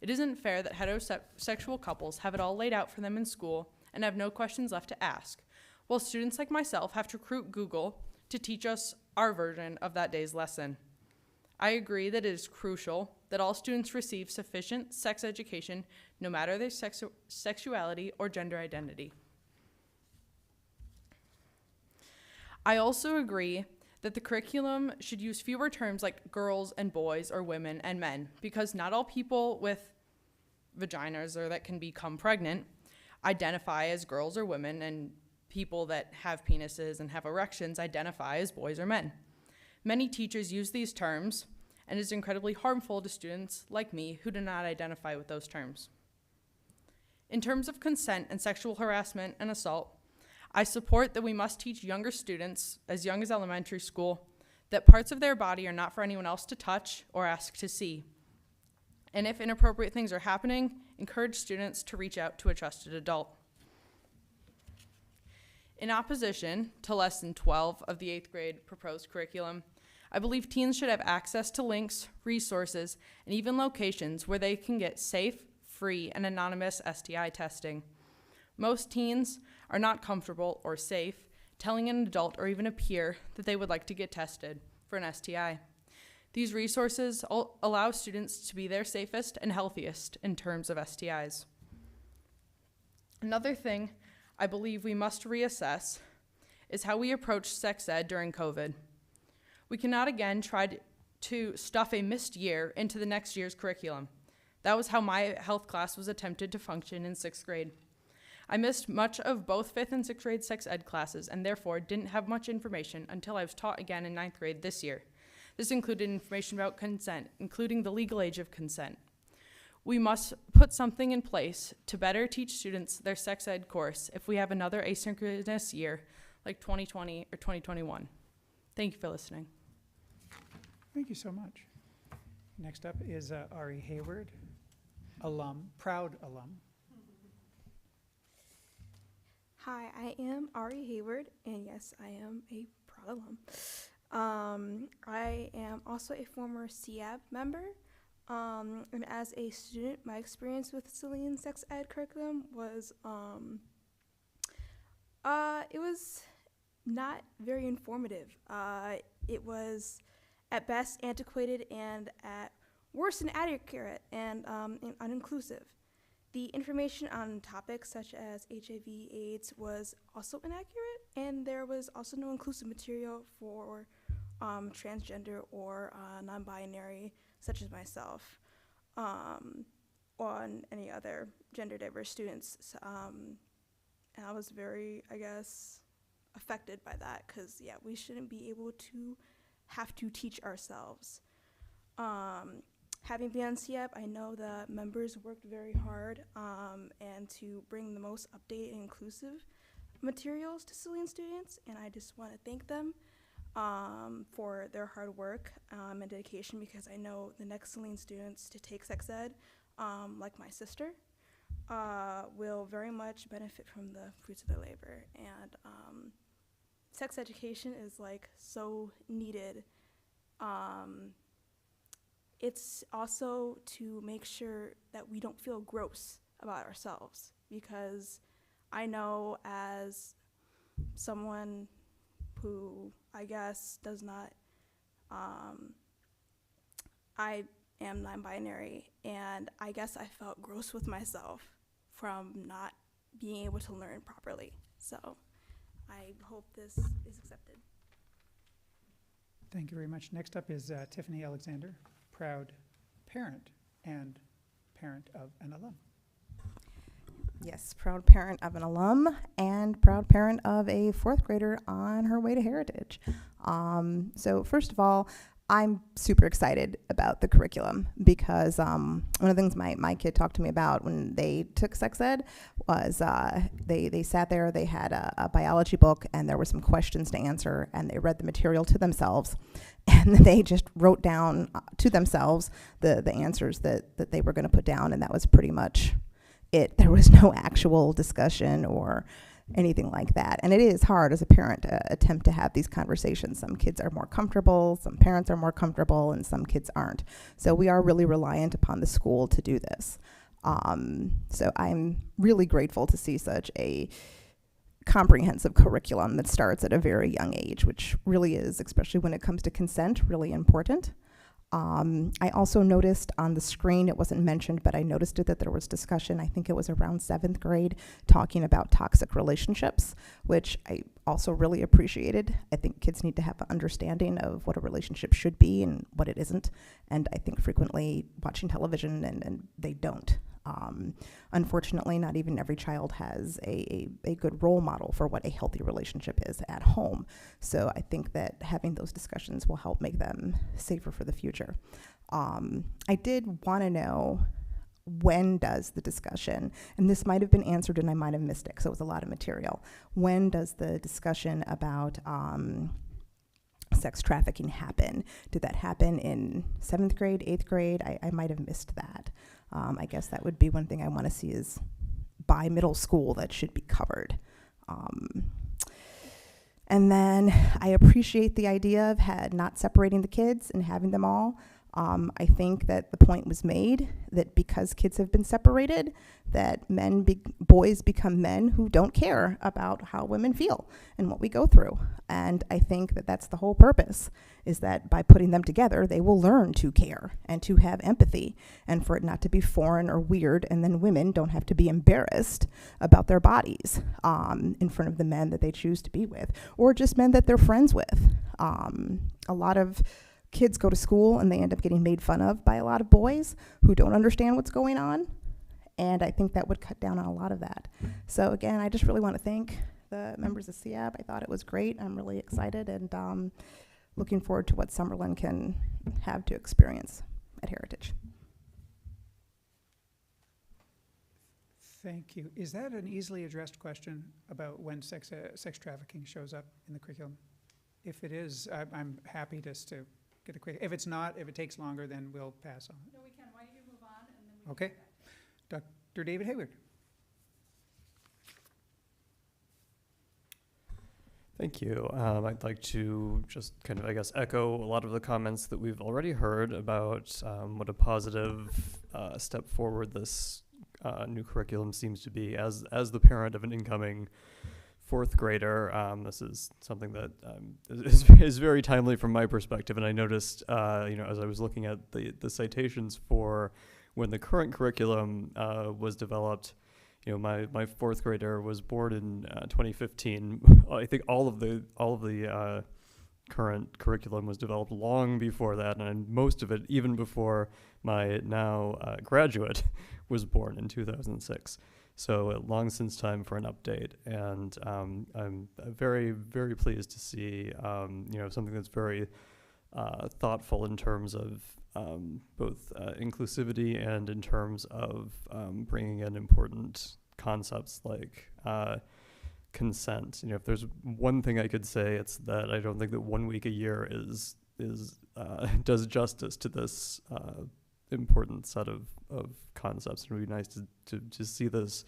It isn't fair that heterosexual couples have it all laid out for them in school and have no questions left to ask, while students like myself have to recruit Google to teach us our version of that day's lesson. I agree that it is crucial that all students receive sufficient sex education, no matter their sexuality or gender identity. I also agree that the curriculum should use fewer terms like girls and boys or women and men, because not all people with vaginas or that can become pregnant identify as girls or women, and people that have penises and have erections identify as boys or men. Many teachers use these terms, and is incredibly harmful to students like me who do not identify with those terms. In terms of consent and sexual harassment and assault, I support that we must teach younger students, as young as elementary school, that parts of their body are not for anyone else to touch or ask to see. And if inappropriate things are happening, encourage students to reach out to a trusted adult. In opposition to Lesson 12 of the 8th grade proposed curriculum, I believe teens should have access to links, resources, and even locations where they can get safe, free, and anonymous STI testing. Most teens are not comfortable or safe telling an adult or even a peer that they would like to get tested for an STI. These resources allow students to be their safest and healthiest in terms of STIs. Another thing I believe we must reassess is how we approach sex ed during COVID. We cannot again try to stuff a missed year into the next year's curriculum. That was how my health class was attempted to function in 6th grade. I missed much of both 5th and 6th grade sex ed classes and therefore didn't have much information until I was taught again in 9th grade this year. This included information about consent, including the legal age of consent. We must put something in place to better teach students their sex ed course if we have another asynchronous year like 2020 or 2021. Thank you for listening. Thank you so much. Next up is Ari Hayward, proud alum. Hi, I am Ari Hayward, and yes, I am a proud alum. I am also a former SEAB member. And as a student, my experience with Saline sex ed curriculum was, it was not very informative. It was at best antiquated and at worst inaccurate and uninclusive. The information on topics such as HIV/AIDS was also inaccurate, and there was also no inclusive material for transgender or non-binary, such as myself, on any other gender diverse students. And I was very, I guess, affected by that, because yeah, we shouldn't be able to have to teach ourselves. Having been on SEAB, I know the members worked very hard and to bring the most updated and inclusive materials to Saline students, and I just want to thank them for their hard work and dedication, because I know the next Saline students to take sex ed, like my sister, will very much benefit from the fruits of their labor. And sex education is like so needed. It's also to make sure that we don't feel gross about ourselves, because I know as someone who I guess does not, I am non-binary, and I guess I felt gross with myself from not being able to learn properly. So I hope this is accepted. Thank you very much. Next up is Tiffany Alexander, proud parent and parent of an alum. Yes, proud parent of an alum and proud parent of a fourth grader on her way to Heritage. So first of all, I'm super excited about the curriculum, because one of the things my kid talked to me about when they took sex ed was they sat there, they had a biology book, and there were some questions to answer, and they read the material to themselves, and they just wrote down to themselves the answers that they were going to put down, and that was pretty much it. There was no actual discussion or anything like that. And it is hard as a parent to attempt to have these conversations. Some kids are more comfortable, some parents are more comfortable, and some kids aren't. So we are really reliant upon the school to do this. So I'm really grateful to see such a comprehensive curriculum that starts at a very young age, which really is, especially when it comes to consent, really important. I also noticed on the screen, it wasn't mentioned, but I noticed it, that there was discussion, I think it was around 7th grade, talking about toxic relationships, which I also really appreciated. I think kids need to have an understanding of what a relationship should be and what it isn't. And I think frequently watching television and they don't. Unfortunately, not even every child has a good role model for what a healthy relationship is at home. So I think that having those discussions will help make them safer for the future. I did want to know, when does the discussion, and this might have been answered and I might have missed it because it was a lot of material, when does the discussion about sex trafficking happen? Did that happen in 7th grade, 8th grade? I might have missed that. I guess that would be one thing I want to see, is by middle school that should be covered. And then I appreciate the idea of not separating the kids and having them all. I think that the point was made that because kids have been separated, that boys become men who don't care about how women feel and what we go through. And I think that that's the whole purpose, is that by putting them together, they will learn to care and to have empathy, and for it not to be foreign or weird, and then women don't have to be embarrassed about their bodies in front of the men that they choose to be with, or just men that they're friends with. A lot of kids go to school and they end up getting made fun of by a lot of boys who don't understand what's going on. And I think that would cut down on a lot of that. So again, I just really want to thank the members of SEAB. I thought it was great. I'm really excited and looking forward to what Summerlin can have to experience at Heritage. Thank you. Is that an easily addressed question about when sex trafficking shows up in the curriculum? If it is, I'm happy just to get a quick. If it's not, if it takes longer, then we'll pass on. No, we can. Why don't you move on, and then we Okay. Dr. David Hayward. Thank you. I'd like to just kind of, I guess, echo a lot of the comments that we've already heard about what a positive step forward this new curriculum seems to be. As the parent of an incoming fourth grader, this is something that is very timely from my perspective. And I noticed, as I was looking at the citations for when the current curriculum was developed, my fourth grader was born in 2015. I think all of the current curriculum was developed long before that, and most of it even before my now graduate was born in 2006. So long since time for an update, and I'm very, very pleased to see something that's very thoughtful in terms of both inclusivity and in terms of bringing in important concepts like consent. If there's one thing I could say, it's that I don't think that 1 week a year is does justice to this important set of concepts. It would be nice to see this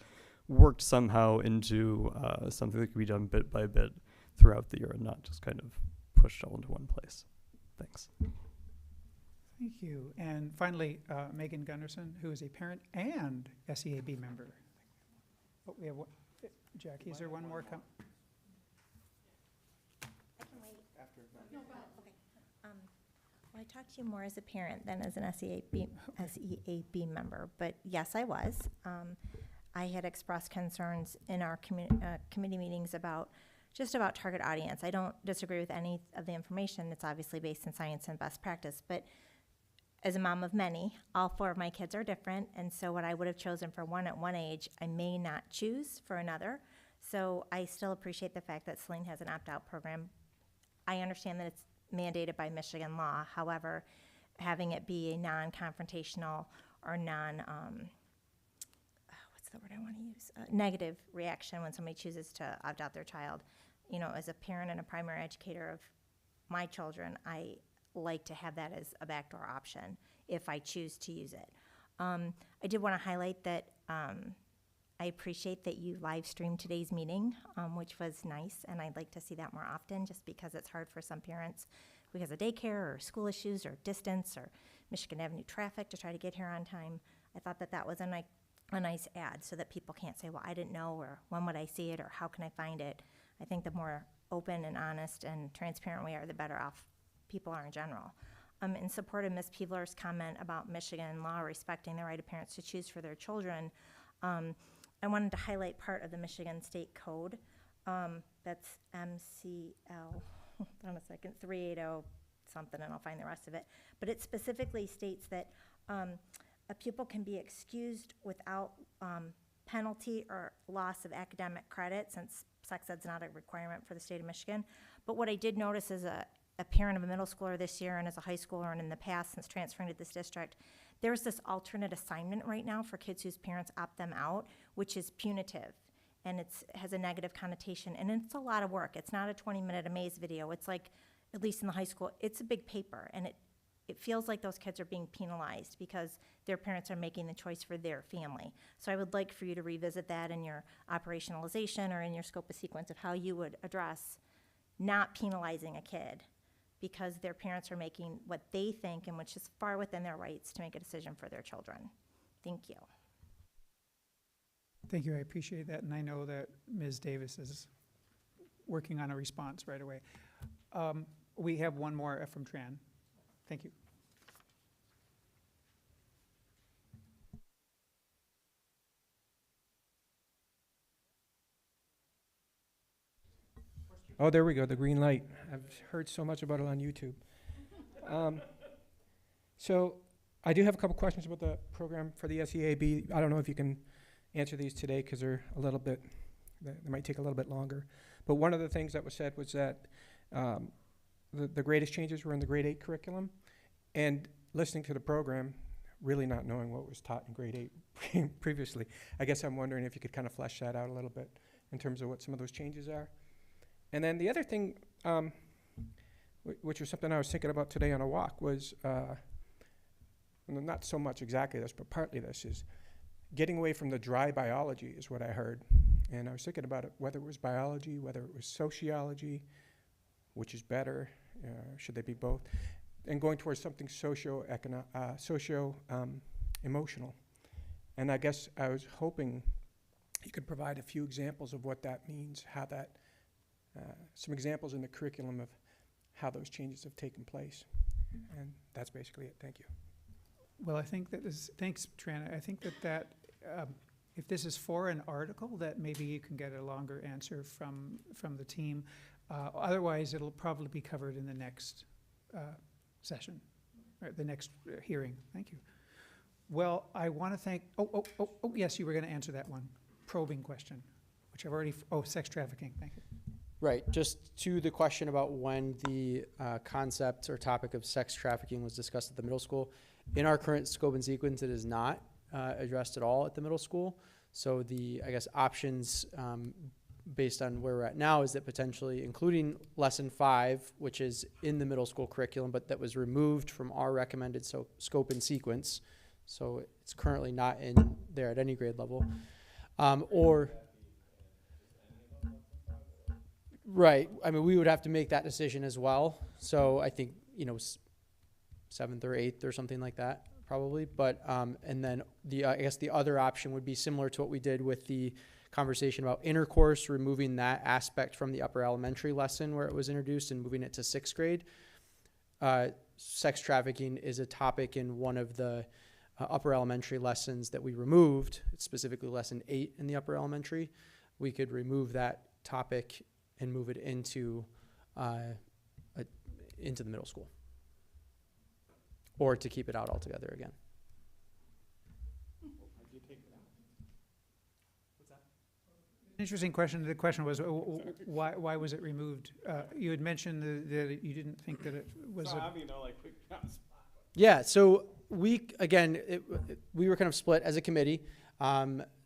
worked somehow into something that can be done bit by bit throughout the year and not just kind of pushed all into one place. Thanks. Thank you. And finally, Megan Gunderson, who is a parent and SEAB member. Oh, we have one. Jackie, is there one more? I can wait. After. No, go ahead. Okay. Well, I talked to you more as a parent than as an SEAB member, but yes, I was. I had expressed concerns in our committee meetings about target audience. I don't disagree with any of the information. It's obviously based in science and best practice, but as a mom of many, all 4 of my kids are different, and so what I would have chosen for one at one age, I may not choose for another. So I still appreciate the fact that Saline has an opt-out program. I understand that it's mandated by Michigan law. However, having it be a non-confrontational or what's the word I want to use? Negative reaction when somebody chooses to opt out their child. As a parent and a primary educator of my children, I like to have that as a backdoor option if I choose to use it. I did want to highlight that I appreciate that you live streamed today's meeting, which was nice, and I'd like to see that more often just because it's hard for some parents because of daycare or school issues or distance or Michigan Avenue traffic to try to get here on time. I thought that was a nice ad so that people can't say, well, I didn't know, or when would I see it, or how can I find it? I think the more open and honest and transparent we are, the better off people are in general. In support of Ms. Peebler's comment about Michigan law respecting the right of parents to choose for their children, I wanted to highlight part of the Michigan State Code. That's MCL, hold on a second, 380 something, and I'll find the rest of it. But it specifically states that a pupil can be excused without penalty or loss of academic credit, since sex ed's not a requirement for the state of Michigan. But what I did notice as a parent of a middle schooler this year and as a high schooler and in the past since transferring to this district, there's this alternate assignment right now for kids whose parents opt them out, which is punitive, and it has a negative connotation, and it's a lot of work. It's not a 20-minute amaze video. It's like, at least in the high school, it's a big paper, and it feels like those kids are being penalized because their parents are making the choice for their family. So I would like for you to revisit that in your operationalization or in your scope of sequence of how you would address not penalizing a kid because their parents are making what they think, and which is far within their rights to make a decision for their children. Thank you. Thank you. I appreciate that, and I know that Ms. Davis is working on a response right away. We have one more from Tran. Thank you. Oh, there we go, the green light. I've heard so much about it on YouTube. So I do have a couple questions about the program for the SEAB. I don't know if you can answer these today because they're a little bit, they might take a little bit longer. But one of the things that was said was that the greatest changes were in the grade 8 curriculum. And listening to the program, really not knowing what was taught in grade 8 previously, I guess I'm wondering if you could kind of flesh that out a little bit in terms of what some of those changes are. And then the other thing, which was something I was thinking about today on a walk, was, not so much exactly this, but partly this, is getting away from the dry biology is what I heard. And I was thinking about it, whether it was biology, whether it was sociology, which is better, should they be both, and going towards something emotional. And I guess I was hoping you could provide a few examples of what that means, how that, some examples in the curriculum of how those changes have taken place. And that's basically it. Thank you. Well, I think that is, thanks, Trana. I think that if this is for an article, that maybe you can get a longer answer from the team. Otherwise, it'll probably be covered in the next session, or the next hearing. Thank you. Well, I want to thank, yes, you were going to answer that one. Probing question, which I've already, sex trafficking, thank you. Right, just to the question about when the concept or topic of sex trafficking was discussed at the middle school. In our current scope and sequence, it is not addressed at all at the middle school. So the, I guess, options based on where we're at now is that potentially including lesson 5, which is in the middle school curriculum, but that was removed from our recommended scope and sequence. So it's currently not in there at any grade level. Right. I mean, we would have to make that decision as well. So I think, 7th or 8th or something like that, probably. But, and then I guess the other option would be similar to what we did with the conversation about intercourse, removing that aspect from the upper elementary lesson where it was introduced and moving it to 6th grade. Sex trafficking is a topic in one of the upper elementary lessons that we removed, specifically lesson 8 in the upper elementary. We could remove that topic and move it into the middle school, or to keep it out altogether again. Interesting question. The question was, why was it removed? You had mentioned that you didn't think that it was. Yeah. So we were kind of split as a committee.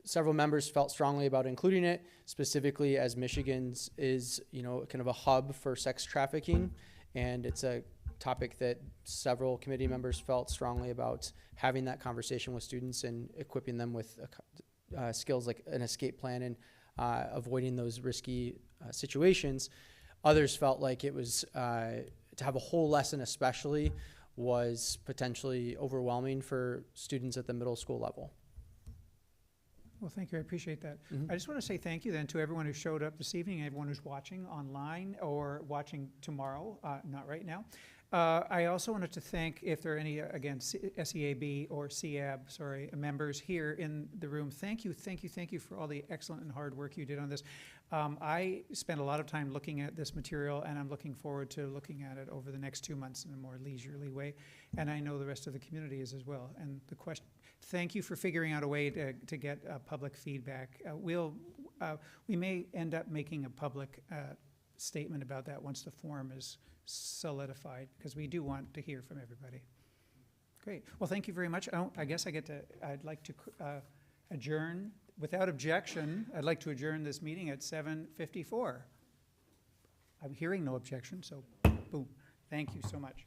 Several members felt strongly about including it, specifically as Michigan's is, kind of a hub for sex trafficking. And it's a topic that several committee members felt strongly about having that conversation with students and equipping them with skills like an escape plan and avoiding those risky situations. Others felt like it was, to have a whole lesson especially, was potentially overwhelming for students at the middle school level. Well, thank you. I appreciate that. Mm-hmm. I just want to say thank you then to everyone who showed up this evening, everyone who's watching online or watching tomorrow, not right now. I also wanted to thank, if there are any, again, SEAB or SEAB, members here in the room. Thank you for all the excellent and hard work you did on this. I spent a lot of time looking at this material, and I'm looking forward to looking at it over the next 2 months in a more leisurely way. And I know the rest of the community is as well. And the question, thank you for figuring out a way to get public feedback. We may end up making a public statement about that once the form is solidified, because we do want to hear from everybody. Great. Well, thank you very much. I guess I'd like to adjourn. Without objection, I'd like to adjourn this meeting at 7:54. I'm hearing no objection, so boom. Thank you so much.